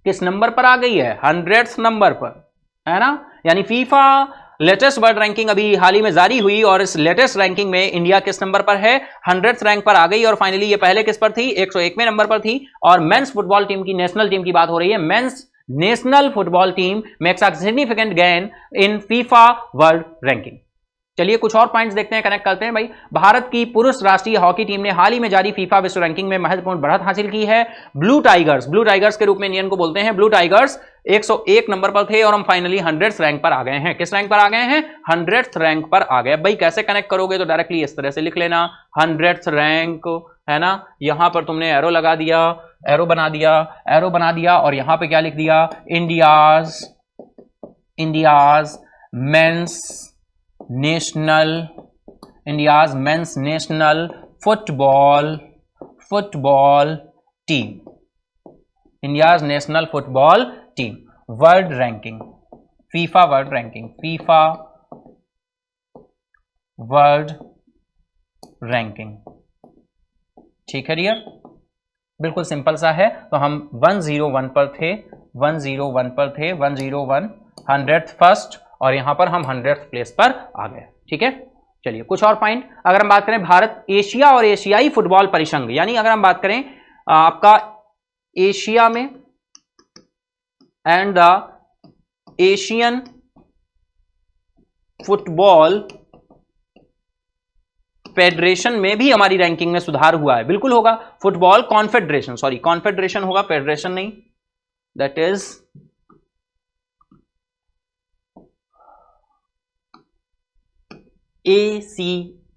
किस नंबर पर आ गई है, 100th नंबर पर, है ना। यानी फीफा लेटेस्ट वर्ल्ड रैंकिंग अभी हाल ही में जारी हुई, और इस लेटेस्ट रैंकिंग में इंडिया किस नंबर पर है, 100th रैंक पर आ गई। और फाइनली ये पहले किस पर थी, 101वें नंबर पर थी। और मेंस फुटबॉल टीम की, नेशनल टीम की बात हो रही है, mains national football team makes a significant gain in FIFA world ranking. चलिए कुछ और पॉइंट्स देखते हैं, कनेक्ट करते हैं। भाई भारत की पुरुष राष्ट्रीय हॉकी टीम ने हाल ही में जारी फीफा विश्व रैंकिंग में महत्वपूर्ण बढ़त हासिल की है। ब्लू टाइगर्स के रूप में इंडियन को बोलते हैं, ब्लू टाइगर्स 101 नंबर पर थे, और हम फाइनली 100th रैंक पर आ गए हैं। किस रैंक पर आ गए हैं, 100th रैंक पर आ गए। भाई कैसे कनेक्ट करोगे, तो डायरेक्टली इस तरह से लिख लेना, 100th रैंक, है ना। यहां पर तुमने एरो लगा दिया, एरो बना दिया, और यहां पे क्या लिख दिया, India's mains national football team, India's national football team world ranking, FIFA world ranking. ठीक है डियर, बिल्कुल सिंपल सा है। तो हम 101 पर थे, 101 100th फर्स्ट, और यहां पर हम 100th प्लेस पर आ गए। ठीक है, चलिए कुछ और पॉइंट। अगर हम बात करें भारत एशिया और एशियाई फुटबॉल परिसंघ, यानी अगर हम बात करें आपका एशिया में and the Asian football federation में भी हमारी रैंकिंग में सुधार हुआ है। बिल्कुल होगा, फुटबॉल कॉन्फेडरेशन होगा, फेडरेशन नहीं, दैट इज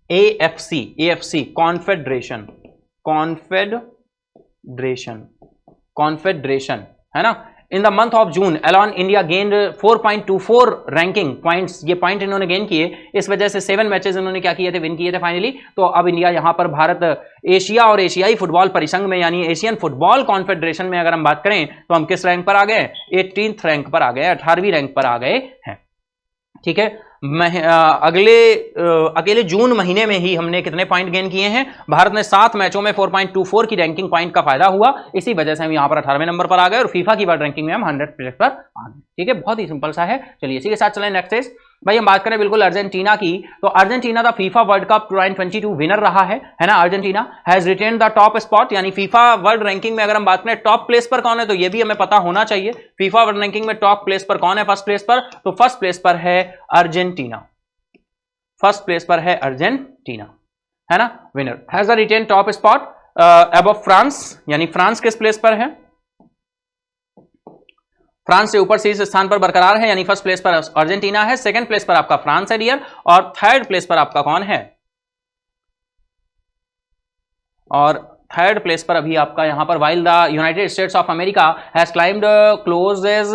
AFC कॉन्फेडरेशन है ना। In the month of June Elon India gained 4.24 ranking points, ये पॉइंट इन्होंने गेन किए, इस वजह से 7 मैचेस इन्होंने क्या किए थे, विन किए थे फाइनली। तो अब इंडिया यहां पर भारत एशिया और एशियाई फुटबॉल परिसंघ में यानी एशियन फुटबॉल कॉन्फेडरेशन में अगर हम बात करें तो हम किस रैंक पर आ गए, 18th रैंक पर आ गए, 18वीं रैंक पर आ गए हैं। ठीक है, अकेले जून महीने में ही हमने कितने पॉइंट गेन किए हैं, भारत ने 7 मैचों में 4.24 की रैंकिंग पॉइंट का फायदा हुआ, इसी वजह से हम यहां पर 18वें नंबर पर आ गए और फीफा की वर्ल्ड रैंकिंग में हम 100 प्लेस पर आ गए। ठीक है, बहुत ही सिंपल सा है। चलिए इसी के साथ चलें नेक्स्ट इज, भाई हम बात करें बिल्कुल अर्जेंटीना की, तो Argentina the FIFA world cup 2022 winner रहा है ना। Argentina has retain the top spot, यानी फीफा वर्ल्ड रैंकिंग में अगर हम बात करें टॉप प्लेस पर कौन है, तो ये भी हमें पता होना चाहिए फीफा वर्ल्ड रैंकिंग में टॉप प्लेस पर कौन है, फर्स्ट प्लेस पर, तो फर्स्ट प्लेस पर है अर्जेंटीना, फर्स्ट प्लेस पर है अर्जेंटीना, है ना। Winner has retain top spot above France, यानी फ्रांस किस प्लेस पर है, फ्रांस से ऊपर शीर्ष स्थान पर बरकरार है, यानी फर्स्ट प्लेस पर अर्जेंटीना है, सेकंड प्लेस पर आपका फ्रांस है डियर, और थर्ड प्लेस पर आपका कौन है, और थर्ड प्लेस पर अभी आपका यहां पर while the United States of America has climbed closes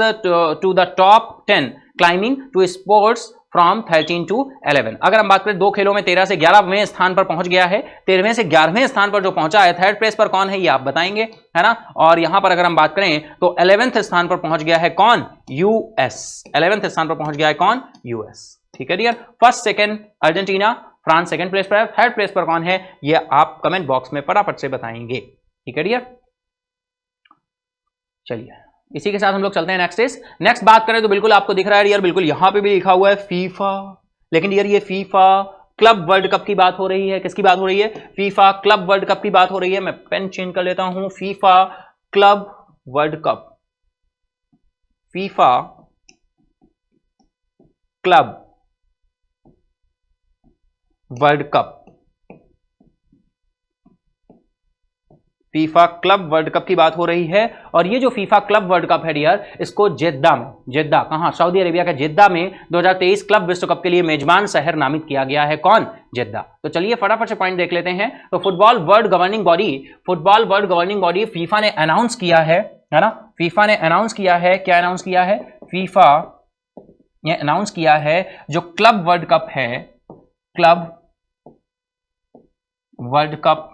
to the top 10 climbing to sports from 13 to 11। अगर हम बात करें 2 खेलों में 13 से 11वें स्थान पर पहुंच गया है, 13वें से 11वें स्थान पर जो पहुंचा है, थर्ड प्लेस पर कौन है ये आप बताएंगे, है ना। और यहां पर अगर हम बात करें तो 11वें स्थान पर पहुंच गया है कौन, यूएस, 11वें स्थान पर पहुंच गया है कौन, यूएस। ठीक है dear, first second Argentina, France second place पर है, थर्ड प्लेस पर कौन है ये आप कमेंट बॉक्स में फटाफट से बताएंगे। ठीक है डियर, चलिए इसी के साथ हम लोग चलते हैं नेक्स्ट इज, नेक्स्ट बात करें तो बिल्कुल आपको दिख रहा है यार, बिल्कुल यहां पे भी लिखा हुआ है फीफा, लेकिन यार ये फीफा क्लब वर्ल्ड कप की बात हो रही है, किसकी बात हो रही है, फीफा क्लब वर्ल्ड कप की बात हो रही है। मैं पेन चेंज कर लेता हूं, FIFA club world cup, FIFA club world cup, FIFA club world cup की बात हो रही है। और ये जो फीफा क्लब वर्ल्ड कप है डियर, इसको जेद्दा में, जेद्दा कहां, सऊदी अरेबिया के जेद्दा में 2023 क्लब विश्व कप के लिए मेजबान शहर नामित किया गया है, कौन, जेद्दा। तो चलिए फटाफट से पॉइंट देख लेते हैं। तो football world governing body, football world governing body FIFA ने अनाउंस किया है ना, फीफा ने अनाउंस किया है, क्या अनाउंस किया है, फीफा ने अनाउंस किया है जो क्लब वर्ल्ड कप है, क्लब वर्ल्ड कप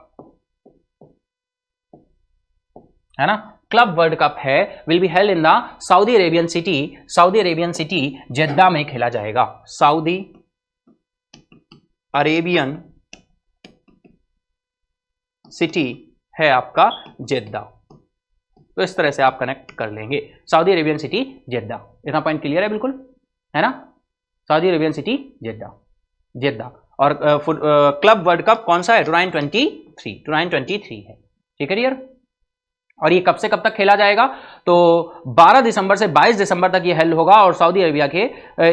है ना, क्लब वर्ल्ड कप है, will be held in the Saudi Arabian city, Saudi Arabian city Jeddah में खेला जाएगा, सऊदी अरेबियन सिटी है आपका जेद्दा। तो इस तरह से आप कनेक्ट कर लेंगे, सऊदी अरेबियन सिटी जेद्दा, इतना पॉइंट क्लियर है बिल्कुल, है ना, सऊदी अरेबियन सिटी जेद्दा, जेद्दा। और क्लब वर्ल्ड कप कौन सा है, 2023 है। ठीक है डियर, और ये कब से कब तक खेला जाएगा, तो 12 दिसंबर से 22 दिसंबर तक ये हेल्ड होगा। और सऊदी अरेबिया के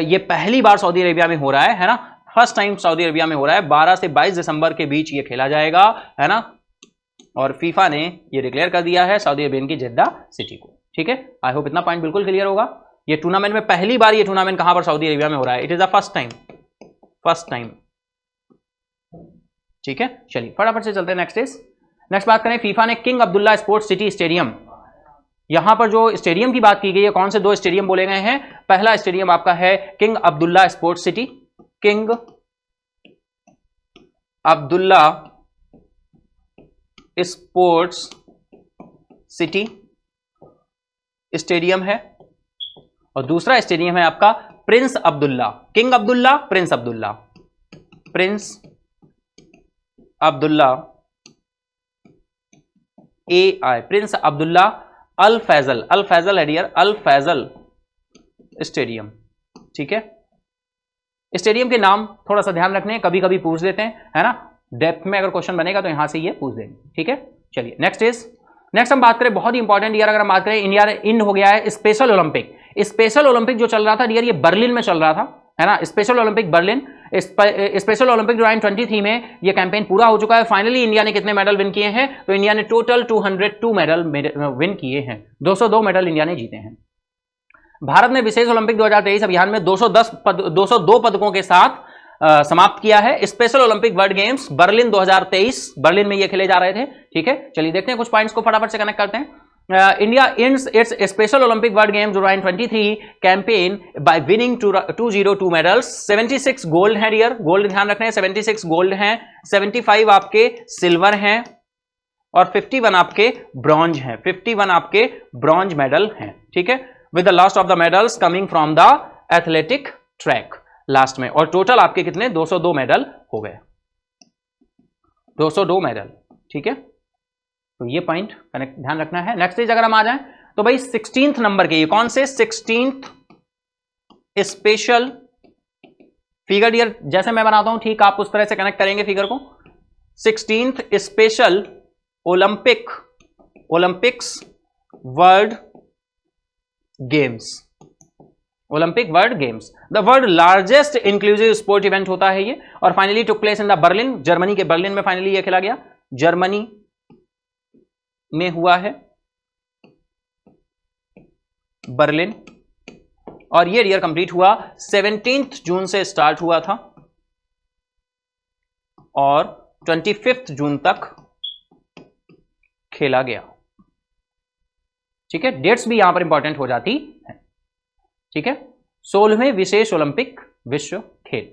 ये पहली बार सऊदी अरेबिया में हो रहा है ना, फर्स्ट टाइम सऊदी अरेबिया में हो रहा है, 12 से 22 दिसंबर के बीच ये खेला जाएगा, है ना। और फीफा ने ये डिक्लेयर कर दिया है सऊदी अरेबियन की जेद्दा सिटी को। ठीक है, आई होप इतना पॉइंट बिल्कुल क्लियर होगा। ये टूर्नामेंट में पहली बार ये टूर्नामेंट कहां पर, सऊदी अरेबिया में हो रहा है, it is the first time, first time. ठीक है, चलिए फटाफट से चलते हैं नेक्स्ट इज, नेक्स्ट बात करें, फीफा ने king Abdullah sports city stadium, यहां पर जो स्टेडियम की बात की गई है, कौन से 2 स्टेडियम बोले गए हैं, पहला स्टेडियम आपका है King Abdullah sports city, King Abdullah sports city stadium है, और दूसरा स्टेडियम है आपका Prince Abdullah, King Abdullah, Prince Abdullah, Prince Abdullah AI, Prince Abdullah Al Faisal, Al Faisal है डियर, अल फैजल स्टेडियम। ठीक है, स्टेडियम के नाम थोड़ा सा ध्यान रखने, कभी कभी पूछ देते हैं, है ना, डेप्थ में अगर क्वेश्चन बनेगा तो यहां से ये पूछ देंगे। ठीक है, चलिए नेक्स्ट इज, नेक्स्ट हम बात करें बहुत ही इंपॉर्टेंट डियर, अगर हम बात करें इंडिया इन हो गया है स्पेशल ओलंपिक, स्पेशल ओलंपिक जो चल रहा था डियर, ये बर्लिन में चल रहा था, है ना, special Olympic Berlin, special Olympic 2023 में ये कैंपेन पूरा हो चुका है। फाइनली इंडिया ने कितने मेडल विन किए हैं, तो इंडिया ने टोटल 202 मेडल विन किए हैं, 202 मेडल इंडिया ने जीते हैं। भारत ने विशेष ओलंपिक 2023 अभियान में 202 पदकों के साथ समाप्त किया है। Special Olympic world games Berlin 2023, Berlin में ये खेले जा रहे थे। ठीक है, चलिए देखते हैं कुछ पॉइंट्स को फटाफट से कनेक्ट करते हैं। India ends its Special Olympic World Games 2023 campaign by winning 202 medals. 76 gold हैं डियर, गोल्ड ध्यान रखना है, 76 गोल्ड हैं, 75 आपके सिल्वर हैं और 51 आपके ब्रॉन्ज हैं, 51 आपके ब्रॉन्ज मेडल हैं, ठीक है, with the last of the medals coming from the athletic track last में। और टोटल आपके कितने 202 मेडल हो गए, 202 मेडल, ठीक है, तो ये पॉइंट कनेक्ट ध्यान रखना है। नेक्स्ट पेज अगर हम आ जाएं तो भाई 16th नंबर के, ये कौन से 16th स्पेशल फिगर डियर, जैसे मैं बनाता हूं ठीक आप उस तरह से कनेक्ट करेंगे फिगर को। 16th special Olympics world games, Olympic world games, the world largest inclusive sport event होता है ये, और finally took place in the Berlin, Germany के बर्लिन में फाइनली ये खेला गया, जर्मनी में हुआ है, बर्लिन, और ये डियर कंप्लीट हुआ 17 जून से स्टार्ट हुआ था और 25 जून तक खेला गया, ठीक है, डेट्स भी यहां पर इंपॉर्टेंट हो जाती है, ठीक है, 16वें विशेष ओलंपिक विश्व खेल।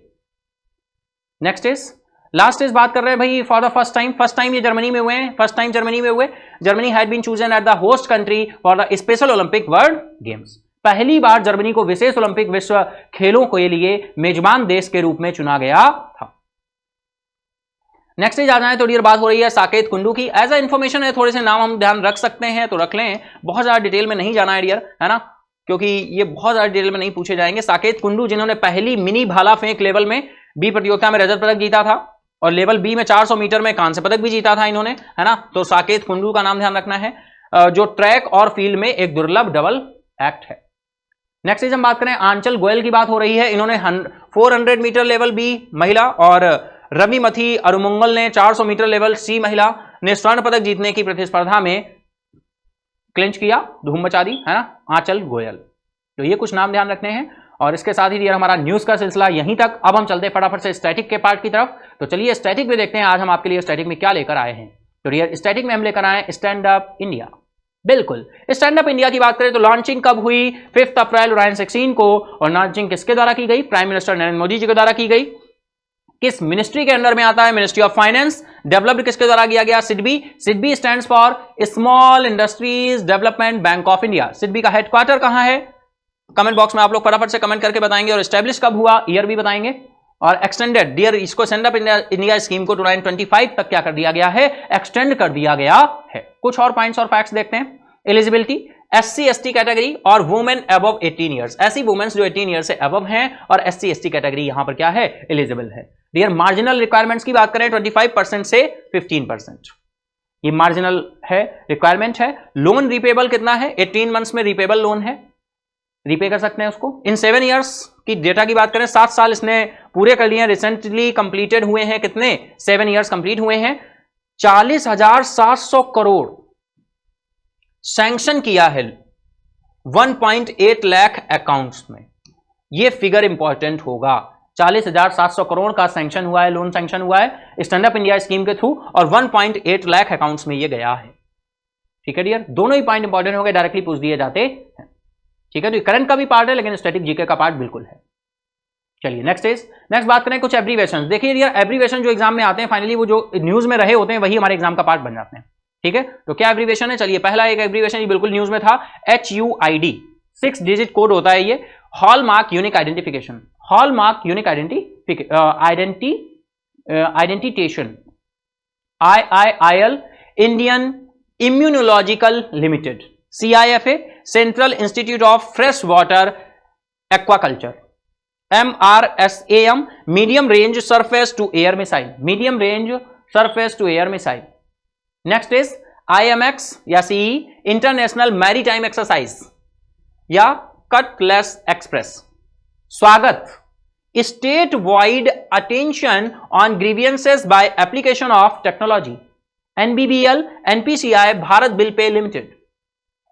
नेक्स्ट इज लास्ट इज बात कर रहे हैं भाई फॉर द फर्स्ट टाइम ये जर्मनी में हुए हैं, फर्स्ट टाइम जर्मनी में हुए, Germany had been chosen at the host country for the special Olympic world games, पहली बार जर्मनी को विशेष ओलंपिक विश्व खेलों के लिए मेजबान देश के रूप में चुना गया था। नेक्स्ट इज आ जाए तो डियर बात हो रही है साकेत कुंडू की, एज अ इंफॉर्मेशन है, थोड़े से नाम हम ध्यान रख सकते हैं तो रख लें, बहुत ज्यादा डिटेल में नहीं जाना है डियर, है ना, क्योंकि ये बहुत ज्यादा डिटेल में नहीं पूछे जाएंगे। साकेत कुंडू जिन्होंने पहली मिनी भाला फेंक लेवल में बी प्रतियोगिता में रजत पदक जीता था और लेवल बी में 400 मीटर में कांस्य पदक भी जीता था इन्होंने, है ना, तो साकेत कुंडू का नाम ध्यान रखना है, जो ट्रैक और फील्ड में एक दुर्लभ डबल एक्ट है। नेक्स्ट हम बात करें आंचल गोयल की बात हो रही है, इन्होंने 400 मीटर लेवल बी महिला और रविमथी अरुमंगल ने 400 मीटर लेवल सी महिला ने स्वर्ण पदक जीतने की प्रतिस्पर्धा में क्लिंच किया, धूम मचा दी, है ना, आंचल गोयल। तो ये कुछ नाम ध्यान रखने हैं और इसके साथ ही हमारा न्यूज का सिलसिला यहीं तक। अब हम चलते हैं फटाफट से स्टैटिक के पार्ट की तरफ, तो चलिए स्टैटिक में देखते हैं आज हम आपके लिए स्टैटिक में क्या लेकर आए हैं। तो डियर स्टैटिक में हम लेकर आए स्टैंड अप इंडिया। बिल्कुल, स्टैंड अप इंडिया की बात करें तो लॉन्चिंग कब हुई, 5 अप्रैल 2016 को, और लॉन्चिंग किसके द्वारा की गई, प्राइम मिनिस्टर नरेंद्र मोदी जी के द्वारा की गई। किस मिनिस्ट्री के अंदर में आता है, मिनिस्ट्री ऑफ फाइनेंस। डेवलप्ड किसके द्वारा किया गया, SIDBI. SIDBI stands for small industries development bank of India. SIDBI का हेडक्वार्टर कहां है, कमेंट बॉक्स में आप लोग फटाफट से कमेंट करके बताएंगे, और एस्टैब्लिश कब हुआ, ईयर भी बताएंगे। और एक्सटेंडेड डियर, इसको स्टैंड अप इंडिया स्कीम को 2025 तक क्या कर दिया गया है, एक्सटेंड कर दिया गया है। कुछ और पॉइंट्स और फैक्ट्स देखते हैं। एलिजिबिलिटी, SC ST कैटेगरी और वुमेन अबव 18 ईयर्स, ऐसी वुमेन्स जो 18 ईयर से अबव हैं, और SC ST कैटेगरी यहां पर क्या है, एलिजिबल है। डियर मार्जिनल रिक्वायरमेंट्स की बात करें 25% से 15%, ये मार्जिनल है, रिक्वायरमेंट है। लोन रिपेबल कितना है, 18 मंथ्स में रिपेबल लोन है, रिपे कर सकते हैं उसको। इन 7 ईयर्स की डेटा की बात करें, 7 साल इसने पूरे कर लिए हैं, रिसेंटली कंप्लीटेड हुए हैं, कितने 7 ईयर्स कंप्लीट हुए हैं। 40,700 करोड़ सैंक्शन किया है 1.8 लाख अकाउंट्स में, यह फिगर इंपॉर्टेंट होगा। 40,700 करोड़ का सैंक्शन हुआ है, लोन सैंक्शन हुआ है स्टैंड अप इंडिया स्कीम के थ्रू, और 1.8 लाख अकाउंट्स में यह गया है। ठीक है डियर, दोनों ही पॉइंट इंपॉर्टेंट हो गए, डायरेक्टली पूछ दिए जाते हैं। ठीक है, तो करंट का भी पार्ट है लेकिन स्टैटिक जीके का पार्ट बिल्कुल है। चलिए नेक्स्ट बात करें कुछ एब्रीवेशन। देखिए डियर, एब्रीवेशन जो एग्जाम में आते हैं फाइनली वो जो न्यूज में रहे होते हैं वही हमारे एग्जाम का पार्ट बन जाते हैं। ठीक है, तो क्या एब्रीवेशन है, चलिए पहला एक एब्रीवेशन ये बिल्कुल न्यूज में था, HUID 6 डिजिट कोड होता है ये, hallmark unique identification, hallmark unique identification, IIIL Indian immunological limited, CIFA central institute of fresh water aquaculture, MRSAM medium range surface to air missile, medium range surface to air missile. Next is IMX या CE international maritime exercise या cutlass express. स्वागत, state wide attention on grievances by application of technology, NBBL NPCI Bharat bill pay limited.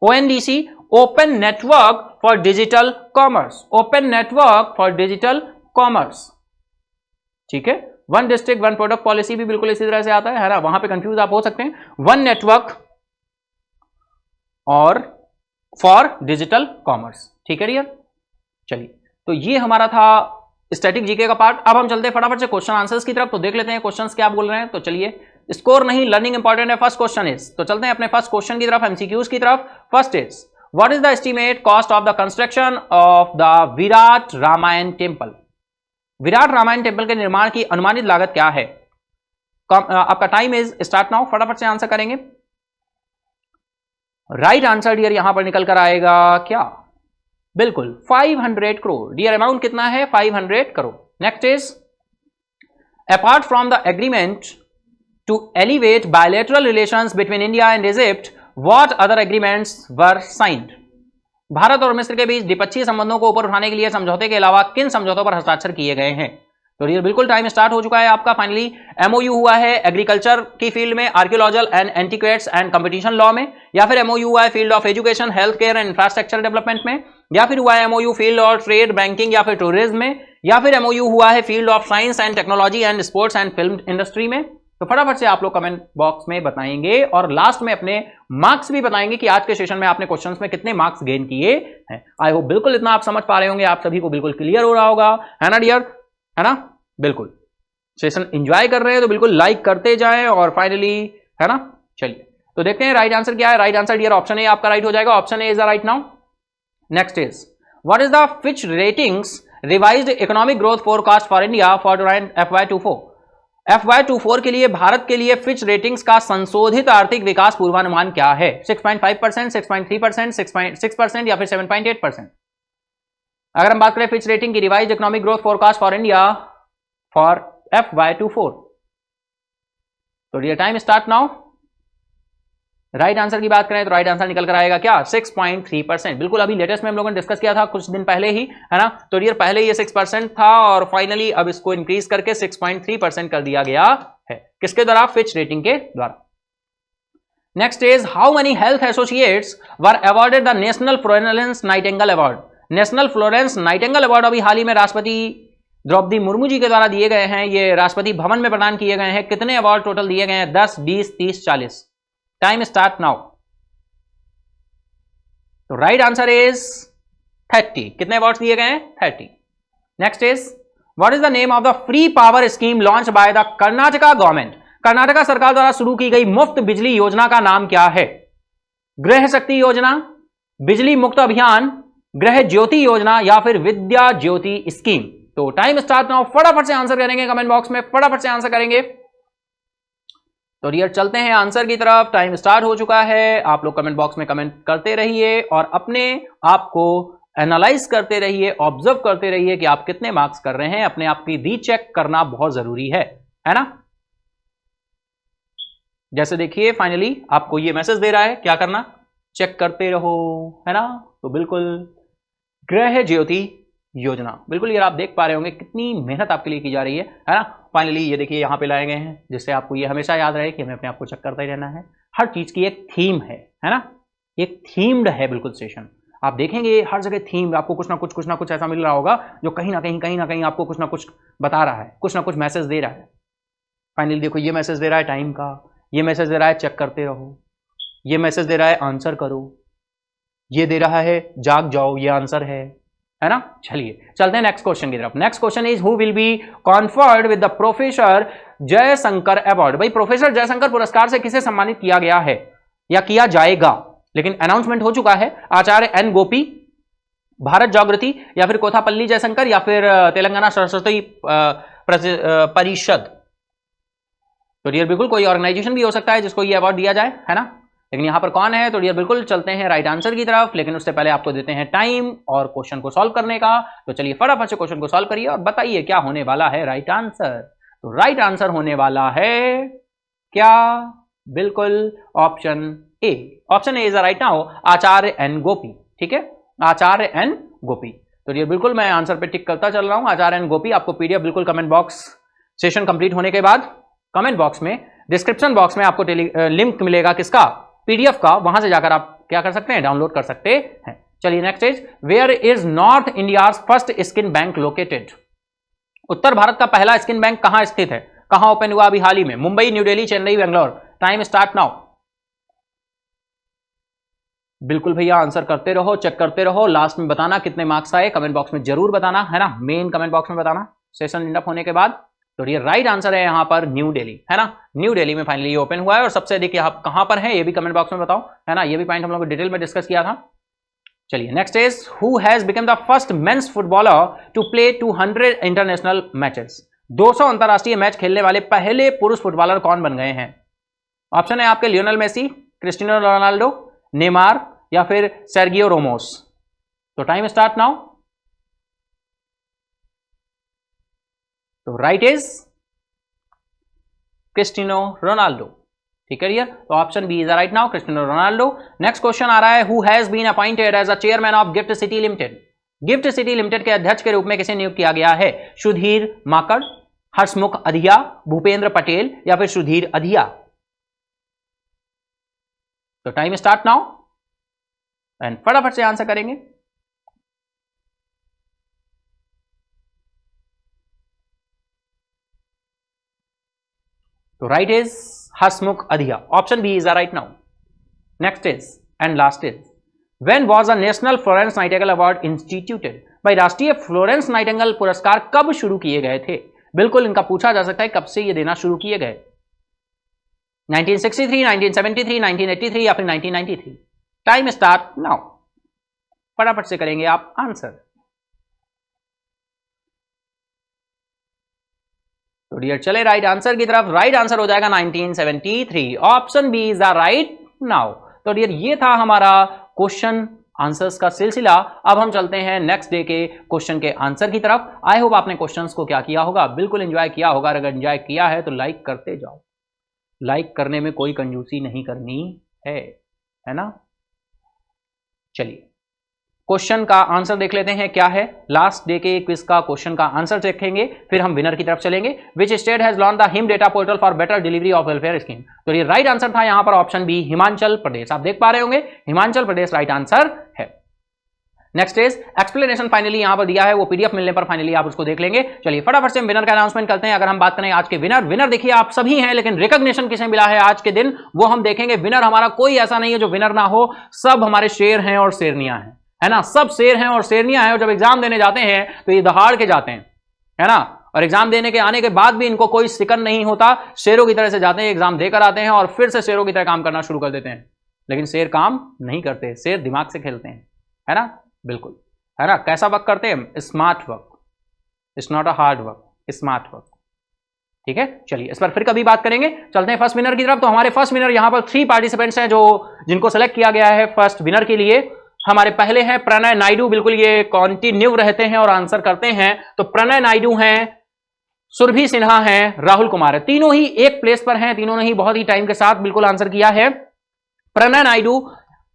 ONDC open network for digital commerce, open network for digital commerce. ठीक है, one district one product policy भी बिल्कुल इसी तरह से आता है ना, वहां पे कंफ्यूज आप हो सकते हैं। वन नेटवर्क और फॉर डिजिटल कॉमर्स। ठीक है डियर, चलिए तो ये हमारा था स्टैटिक जीके का पार्ट। अब हम चलते हैं फटाफट से क्वेश्चन आंसर्स की तरफ, तो देख लेते हैं क्वेश्चंस क्या बोल रहे हैं। तो चलिए, स्कोर नहीं, लर्निंग इंपॉर्टेंट है। फर्स्ट क्वेश्चन इज, तो चलते हैं अपने फर्स्ट क्वेश्चन की तरफ, एमसीक्यूज की तरफ। First is, what is the estimate cost of the construction of the Virat Ramayan temple? Virat Ramayan temple के निर्माण की अनुमानित लागत क्या है? आपका टाइम इज स्टार्ट नाउ, फटाफट से आंसर करेंगे। राइट आंसर डियर यहां पर निकल कर आएगा क्या? बिल्कुल 500 करोड़। डियर अमाउंट कितना है? 500 crore. Next is, apart from the agreement to elevate bilateral relations between India and Egypt, what other agreements were signed? Bharat और मिस्र के बीच द्विपक्षीय संबंधों को ऊपर उठाने के लिए समझौते के अलावा किन समझौतों पर हस्ताक्षर किए गए हैं? तो डियर बिल्कुल टाइम स्टार्ट हो चुका है आपका। फाइनली एमओयू हुआ है एग्रीकल्चर की फील्ड में, archaeological and antiquities and competition law में, या फिर एमओयू हुआ है field of education, health care and infrastructure development में, या फिर हुआ है MOU field of trade, banking या फिर टूरिज्म में, या फिर एमओयू हुआ है field of science and technology and sports and film industry में। तो फटाफट से आप लोग कमेंट बॉक्स में बताएंगे और लास्ट में अपने मार्क्स भी बताएंगे कि आज के सेशन में आपने क्वेश्चंस में कितने मार्क्स गेन किए हैं। आई होप बिल्कुल इतना आप समझ पा रहे होंगे, आप सभी को बिल्कुल क्लियर हो रहा होगा, है ना डियर? है ना? बिल्कुल सेशन एंजॉय कर रहे हैं तो बिल्कुल लाइक करते जाएं और फाइनली, है ना? चलिए तो देखते हैं राइट आंसर क्या है। Right answer dear option A आपका राइट हो जाएगा। Option A is the right now. Next is, what is the Fitch ratings revised economic growth forecast for India for FY24? FY24 के लिए भारत के लिए फिच रेटिंग्स का संशोधित आर्थिक विकास पूर्वानुमान क्या है? 6.5%, 6.3%, 6.6% या फिर 7.8%? अगर हम बात करें फिच रेटिंग की revised economic growth forecast for India for FY24, तो dear time start now. Right answer की बात करें तो राइट आंसर निकल कर आएगा क्या? 6.3%। बिल्कुल अभी लेटेस्ट में हम लोगों ने डिस्कस किया था कुछ दिन पहले ही, है ना? तो डियर पहले ये 6% था और फाइनली अब इसको इंक्रीज करके 6.3% कर दिया गया है। किसके द्वारा? फिच रेटिंग के द्वारा। Next is, how many health associates were awarded the national Florence Nightingale award? National Florence Nightingale award अभी हाल ही में राष्ट्रपति द्रौपदी मुर्मू जी के द्वारा दिए गए हैं। ये राष्ट्रपति भवन में प्रदान किए गए हैं। कितने अवार्ड टोटल दिए गए हैं? 10, 20, 30, 40। Time start now. तो राइट आंसर इज 30। कितने अवार्ड दिए गए हैं? 30। Next is, what is the name of the free power scheme launch by the Karnataka government? Karnataka सरकार द्वारा शुरू की गई मुफ्त बिजली योजना का नाम क्या है? गृह शक्ति योजना, बिजली मुक्त अभियान, गृह ज्योति योजना या फिर विद्या ज्योति स्कीम? तो टाइम स्टार्ट नाउ। फटाफट से आंसर करेंगे कमेंट बॉक्स में, फटाफट से आंसर करेंगे। तो डियर चलते हैं आंसर की तरफ। टाइम स्टार्ट हो चुका है। आप लोग कमेंट बॉक्स में कमेंट करते रहिए और अपने आप को एनालाइज करते रहिए, ऑब्जर्व करते रहिए कि आप कितने मार्क्स कर रहे हैं। अपने आप की रीचेक करना बहुत जरूरी है ना? जैसे देखिए फाइनली आपको ये मैसेज दे रहा है, क्या करना? चेक करते रहो, है ना? तो बिल्कुल गृह ज्योति योजना, बिल्कुल ये आप देख पा रहे होंगे कितनी मेहनत आपके लिए की जा रही है ना? फाइनली ये देखिए यहाँ पे लाए गए हैं जिससे आपको ये हमेशा याद रहे कि हमें अपने आप को चेक करता ही रहना है। हर चीज की एक थीम है ना? एक थीम्ड है बिल्कुल सेशन। आप देखेंगे हर जगह थीम, आपको कुछ ना कुछ ऐसा मिल रहा होगा जो कहीं ना कहीं आपको कुछ ना कुछ बता रहा है, कुछ ना कुछ मैसेज दे रहा है। फाइनली देखो ये मैसेज दे रहा है टाइम का, ये मैसेज दे रहा है चेक करते रहो, ये मैसेज दे रहा है आंसर करो, ये दे रहा है जाग जाओ, ये आंसर है ना? चलिए चलते हैं नेक्स्ट क्वेश्चन की तरफ। Next question is, who will be conferred with the professor Jaishankar award? भाई प्रोफेसर जयशंकर पुरस्कार से किसे सम्मानित किया गया है या किया जाएगा? लेकिन अनाउंसमेंट हो चुका है। आचार्य एन गोपी, भारत जागृति या फिर कोथापल्ली जयशंकर या फिर तेलंगाना सरस्वती परिषद? तो डियर बिल्कुल कोई ऑर्गेनाइजेशन भी हो सकता है जिसको ये अवार्ड दिया जाए, है ना? लेकिन यहां पर कौन है? तो डियर बिल्कुल चलते हैं राइट आंसर की तरफ, लेकिन उससे पहले आपको देते हैं टाइम और क्वेश्चन को सॉल्व करने का। तो चलिए फटाफट से क्वेश्चन को सॉल्व करिए और बताइए क्या होने वाला है राइट आंसर। तो राइट आंसर होने वाला है क्या? बिल्कुल option A. Option A is right now, Acharya N Gopi. ठीक है, आचार्य एन गोपी। तो डियर बिल्कुल मैं आंसर पे टिक करता चल रहा हूं, आचार्य एन गोपी। आपको पीडीएफ बिल्कुल कमेंट बॉक्स सेशन कंप्लीट होने के बाद कमेंट बॉक्स में, डिस्क्रिप्शन बॉक्स में आपको लिंक मिलेगा किसका? पीडीएफ का। वहां से जाकर आप क्या कर सकते हैं? डाउनलोड कर सकते हैं। चलिए next is, where is north India's first skin bank located? उत्तर भारत का पहला स्किन बैंक कहां स्थित है? कहां ओपन हुआ अभी हाल ही में? Mumbai, new Delhi, Chennai, Bangalore? Time start now. बिल्कुल भैया, आंसर करते रहो, चेक करते रहो, लास्ट में बताना कितने मार्क्स आए, कमेंट बॉक्स में जरूर बताना, है ना, मेन कमेंट बॉक्स में बताना सेशन एंड अप होने के बाद। तो ये राइट आंसर है यहाँ पर न्यू दिल्ली, है ना, न्यू दिल्ली में फाइनली ओपन हुआ है। और सबसे अधिक यहाँ कहां पर है ये भी कमेंट बॉक्स में बताओ, है ना, ये भी पॉइंट हम लोग डिटेल में डिस्कस किया था। चलिए next is who has become the first men's footballer to play 200 international matches. 200 अंतरराष्ट्रीय मैच खेलने वाले पहले पुरुष फुटबॉलर कौन बन गए हैं? ऑप्शन है आपके Lionel Messi, Cristiano Ronaldo, Neymar या फिर सर्गियो रोमोस। तो टाइम स्टार्ट नाउ। तो राइट इज क्रिस्टियानो रोनाल्डो। ठीक है यार, तो option B is right now, Cristiano Ronaldo. Next question आ रहा है who has been appointed as a chairman of gift city limited. Gift city limited के अध्यक्ष के रूप में किसे नियुक्त किया गया है? सुधीर माकड़, हर्षमुख अधिया, भूपेंद्र पटेल या फिर सुधीर अधिया। तो टाइम स्टार्ट नाउ एंड फटाफट से आंसर करेंगे। तो right is Harshmukh Adhia, option B is right now. Next is and last is when was a national Florence Nightingale award instituted. भाई राष्ट्रीय फ्लोरेंस नाइटिंगेल पुरस्कार कब शुरू किए गए थे? बिल्कुल इनका पूछा जा सकता है कब से ये देना शुरू किए गए, 1963, 1973, 1983 या फिर 1993। टाइम स्टार्ट नाउ, फटाफट से करेंगे आप आंसर। तो डियर चले राइट आंसर की तरफ। राइट आंसर हो जाएगा 1973, option B is the right now. तो डियर ये था हमारा क्वेश्चन आंसर्स का सिलसिला। अब हम चलते हैं नेक्स्ट डे के क्वेश्चन के आंसर की तरफ। आई होप आपने क्वेश्चंस को क्या किया होगा, बिल्कुल एंजॉय किया होगा। अगर एंजॉय किया है तो लाइक करते जाओ, लाइक करने में कोई कंजूसी नहीं करनी है ना। चलिए क्वेश्चन का आंसर देख लेते हैं क्या है। लास्ट डे के क्विज का क्वेश्चन का आंसर देखेंगे, फिर हम विनर की तरफ चलेंगे। Which state has launch the him data portal for better delivery of welfare scheme. तो ये राइट आंसर था यहां पर ऑप्शन बी, हिमाचल प्रदेश। आप देख पा रहे होंगे हिमाचल प्रदेश राइट आंसर है। नेक्स्ट इज एक्सप्लेनेशन फाइनली यहां पर दिया है, वो पीडीएफ मिलने पर फाइनली आप उसको देख लेंगे। चलिए फटाफट से विनर का अनाउंसमेंट करते हैं। अगर हम बात करें आज के विनर देखिए आप सभी हैं, लेकिन रिकॉग्निशन किसे मिला है आज के दिन वो हम देखेंगे। विनर हमारा कोई ऐसा नहीं है जो विनर ना हो, सब हमारे शेर हैं और शेरनियां हैं, है ना, सब शेर हैं और शेरनियां हैं। और जब एग्जाम देने जाते हैं तो ये दहाड़ के जाते हैं, है ना, और एग्जाम देने के आने के बाद भी इनको कोई सिकन नहीं होता, शेरों की तरह से जाते हैं, एग्जाम देकर आते हैं और फिर से शेरों की तरह काम करना शुरू कर देते हैं। लेकिन शेर काम नहीं करते, शेर दिमाग से खेलते हैं, है ना, बिल्कुल, है ना। कैसा वर्क करते हैं? Smart work, it's not a hard work, smart work. ठीक है, चलिए इस पर फिर कभी बात करेंगे। चलते हैं फर्स्ट विनर की तरफ। तो हमारे फर्स्ट विनर यहां पर 3 पार्टिसिपेंट्स हैं जो जिनको सेलेक्ट किया गया है फर्स्ट विनर के लिए। हमारे पहले हैं प्रणय नायडू, बिल्कुल ये कॉन्टिन्यू रहते हैं और आंसर करते हैं। तो प्रणय नायडू हैं, सुरभि सिन्हा हैं, राहुल कुमार है, तीनों ही एक प्लेस पर हैं, तीनों ने ही बहुत ही टाइम के साथ बिल्कुल आंसर किया है। प्रणय नायडू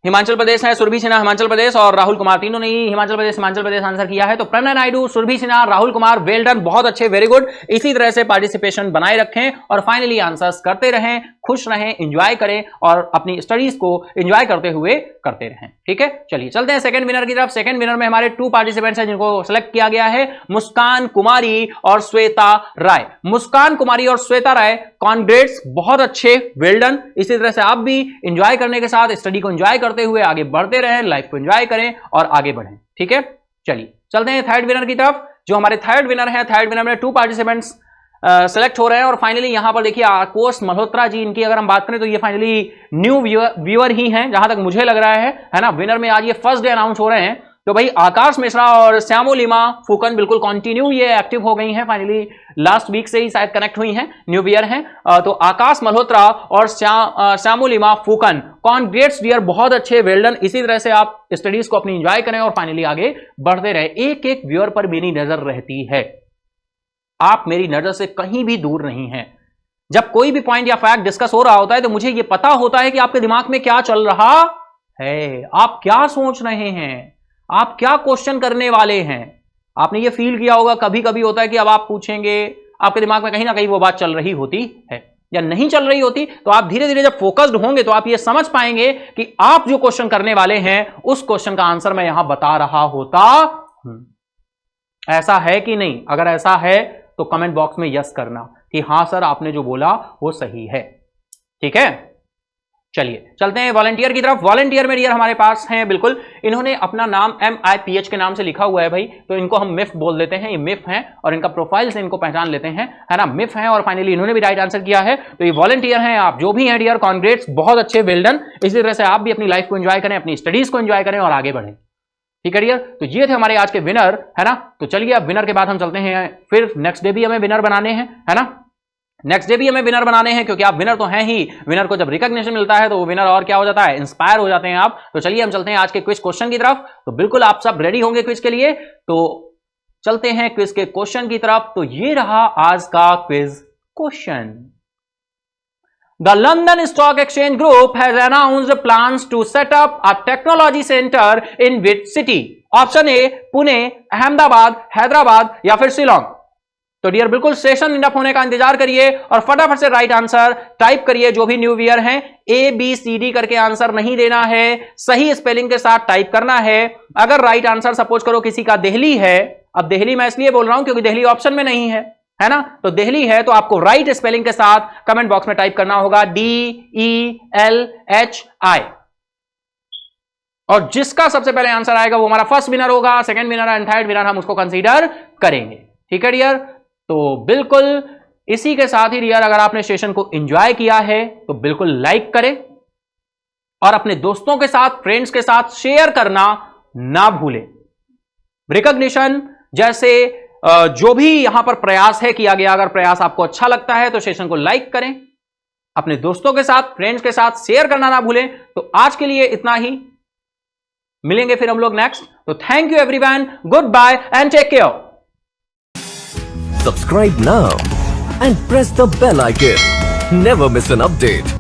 हिमाचल प्रदेश है, सुरभि सिन्हा हिमाचल प्रदेश और राहुल कुमार तीनों ने ही हिमाचल प्रदेश आंसर किया है। तो प्रणय नायडू, सुरभि सिन्हा, राहुल कुमार, वेल डन, बहुत अच्छे, वेरी गुड। इसी तरह से पार्टिसिपेशन बनाए रखें और फाइनली आंसर्स करते रहें, खुश रहें, एंजॉय करें और अपनी स्टडीज को एंजॉय करते हुए करते रहें। ठीक है, चलिए चलते हैं सेकंड विनर की तरफ। सेकंड विनर में हमारे 2 पार्टिसिपेंट्स हैं जिनको सेलेक्ट किया गया है, मुस्कान कुमारी और श्वेता राय। मुस्कान कुमारी और श्वेता राय, कॉन्ग्रेट्स, बहुत अच्छे, वेल डन। इसी तरह से आप भी एंजॉय करने के साथ स्टडी को एंजॉय करते हुए आगे बढ़ते रहें, लाइफ को एंजॉय करें और आगे बढ़ें। ठीक है, चलिए चलते हैं थर्ड विनर की तरफ। जो हमारे थर्ड विनर है, थर्ड विनर में 2 पार्टिसिपेंट्स सेलेक्ट हो रहे हैं और फाइनली यहां पर देखिए आकोश मल्होत्रा जी, इनकी अगर हम बात करें तो ये फाइनली न्यू व्यूअर ही हैं जहां तक मुझे लग रहा है ना। विनर में आज ये फर्स्ट डे अनाउंस हो रहे हैं। तो भाई आकाश मिश्रा और श्यामोलिमा फूकन बिल्कुल कंटिन्यू ये एक्टिव हो गई हैं, फाइनली लास्ट वीक से ही शायद कनेक्ट हुई हैं, न्यू ईयर हैं। तो आकाश मल्होत्रा और श्यामोलिमा फूकन, कॉन्ग्रेट्स डियर, बहुत अच्छे, वेल डन। इसी तरह से आप स्टडीज को अपनी एंजॉय करें और फाइनली आगे बढ़ते रहे। एक एक व्यूअर पर मेरी नजर रहती है, आप मेरी नजर से कहीं भी दूर नहीं हैं। जब कोई भी पॉइंट या फैक्ट डिस्कस हो रहा होता है तो मुझे यह पता होता है कि आपके दिमाग में क्या चल रहा है, आप क्या सोच रहे हैं, आप क्या क्वेश्चन करने वाले हैं। आपने ये फील किया होगा, कभी कभी होता है कि अब आप पूछेंगे, आपके दिमाग में कहीं ना कहीं वो बात चल रही होती है या नहीं चल रही होती। तो आप धीरे धीरे जब फोकस्ड होंगे तो आप ये समझ पाएंगे कि आप जो क्वेश्चन करने वाले हैं उस क्वेश्चन का आंसर मैं यहां बता रहा होता हूं। ऐसा है कि नहीं? अगर ऐसा है तो कमेंट बॉक्स में यस करना कि हां सर आपने जो बोला वो सही है। ठीक है, चलिए चलते हैं वॉलंटियर की तरफ। वॉलंटियर में डियर हमारे पास हैं बिल्कुल, इन्होंने अपना नाम MIPH के नाम से लिखा हुआ है भाई, तो इनको हम मिफ बोल देते हैं। ये मिफ हैं और इनका प्रोफाइल से इनको पहचान लेते हैं, है ना, मिफ हैं। और फाइनली इन्होंने भी राइट आंसर किया है, तो ये वॉलंटियर हैं। आप जो भी हैं डियर, कॉन्ग्रेट्स, बहुत अच्छे, वेल डन। इसी तरह से आप भी अपनी लाइफ को एंजॉय करें, अपनी स्टडीज को एंजॉय करें और आगे बढ़ें। ठीक है डियर, तो ये थे हमारे आज के विनर, है ना। तो चलिए अब विनर के बाद हम चलते हैं, फिर नेक्स्ट डे भी हमें विनर बनाने हैं, है ना। नेक्स्ट डे भी हमें विनर बनाने हैं, क्योंकि आप विनर तो हैं ही। विनर को जब रिकॉग्निशन मिलता है तो वो विनर और क्या हो जाता है, इंस्पायर हो जाते हैं आप। तो चलिए हम चलते हैं आज के क्विज क्वेश्चन की तरफ। तो बिल्कुल आप सब रेडी होंगे क्विज के लिए, तो चलते हैं क्विज के क्वेश्चन की तरफ। तो ये रहा आज का quiz question. The London Stock Exchange Group has announced plans to set up a technology center in which city? Option A Pune, Ahmedabad, Hyderabad या फिर शिलोंग। तो डियर बिल्कुल सेशन इंडअप होने का इंतजार करिए और फटाफट से राइट आंसर टाइप करिए। जो भी न्यू ईयर हैं, ABCD करके आंसर नहीं देना है, सही स्पेलिंग के साथ टाइप करना है। अगर राइट आंसर सपोज करो किसी का दिल्ली है, अब दिल्ली मैं इसलिए बोल रहा हूं क्योंकि दिल्ली ऑप्शन में नहीं है ना, तो दिल्ली है तो आपको राइट स्पेलिंग के साथ कमेंट बॉक्स में टाइप करना होगा DELHI। और जिसका सबसे पहले आंसर आएगा वो हमारा फर्स्ट विनर होगा। Second winner and third winner हम उसको कंसीडर करेंगे। ठीक है डियर, तो बिल्कुल इसी के साथ ही डियर, अगर आपने सेशन को एंजॉय किया है तो बिल्कुल लाइक करें और अपने दोस्तों के साथ, फ्रेंड्स के साथ शेयर करना ना भूलें। रिकॉग्निशन जैसे जो भी यहां पर प्रयास है किया गया, अगर प्रयास आपको अच्छा लगता है तो सेशन को लाइक करें, अपने दोस्तों के साथ, फ्रेंड्स के साथ शेयर करना ना भूलें। तो आज के लिए इतना ही, मिलेंगे फिर हम लोग नेक्स्ट। तो thank you everyone, good bye and take care. Subscribe now and press the bell icon. Never miss an update.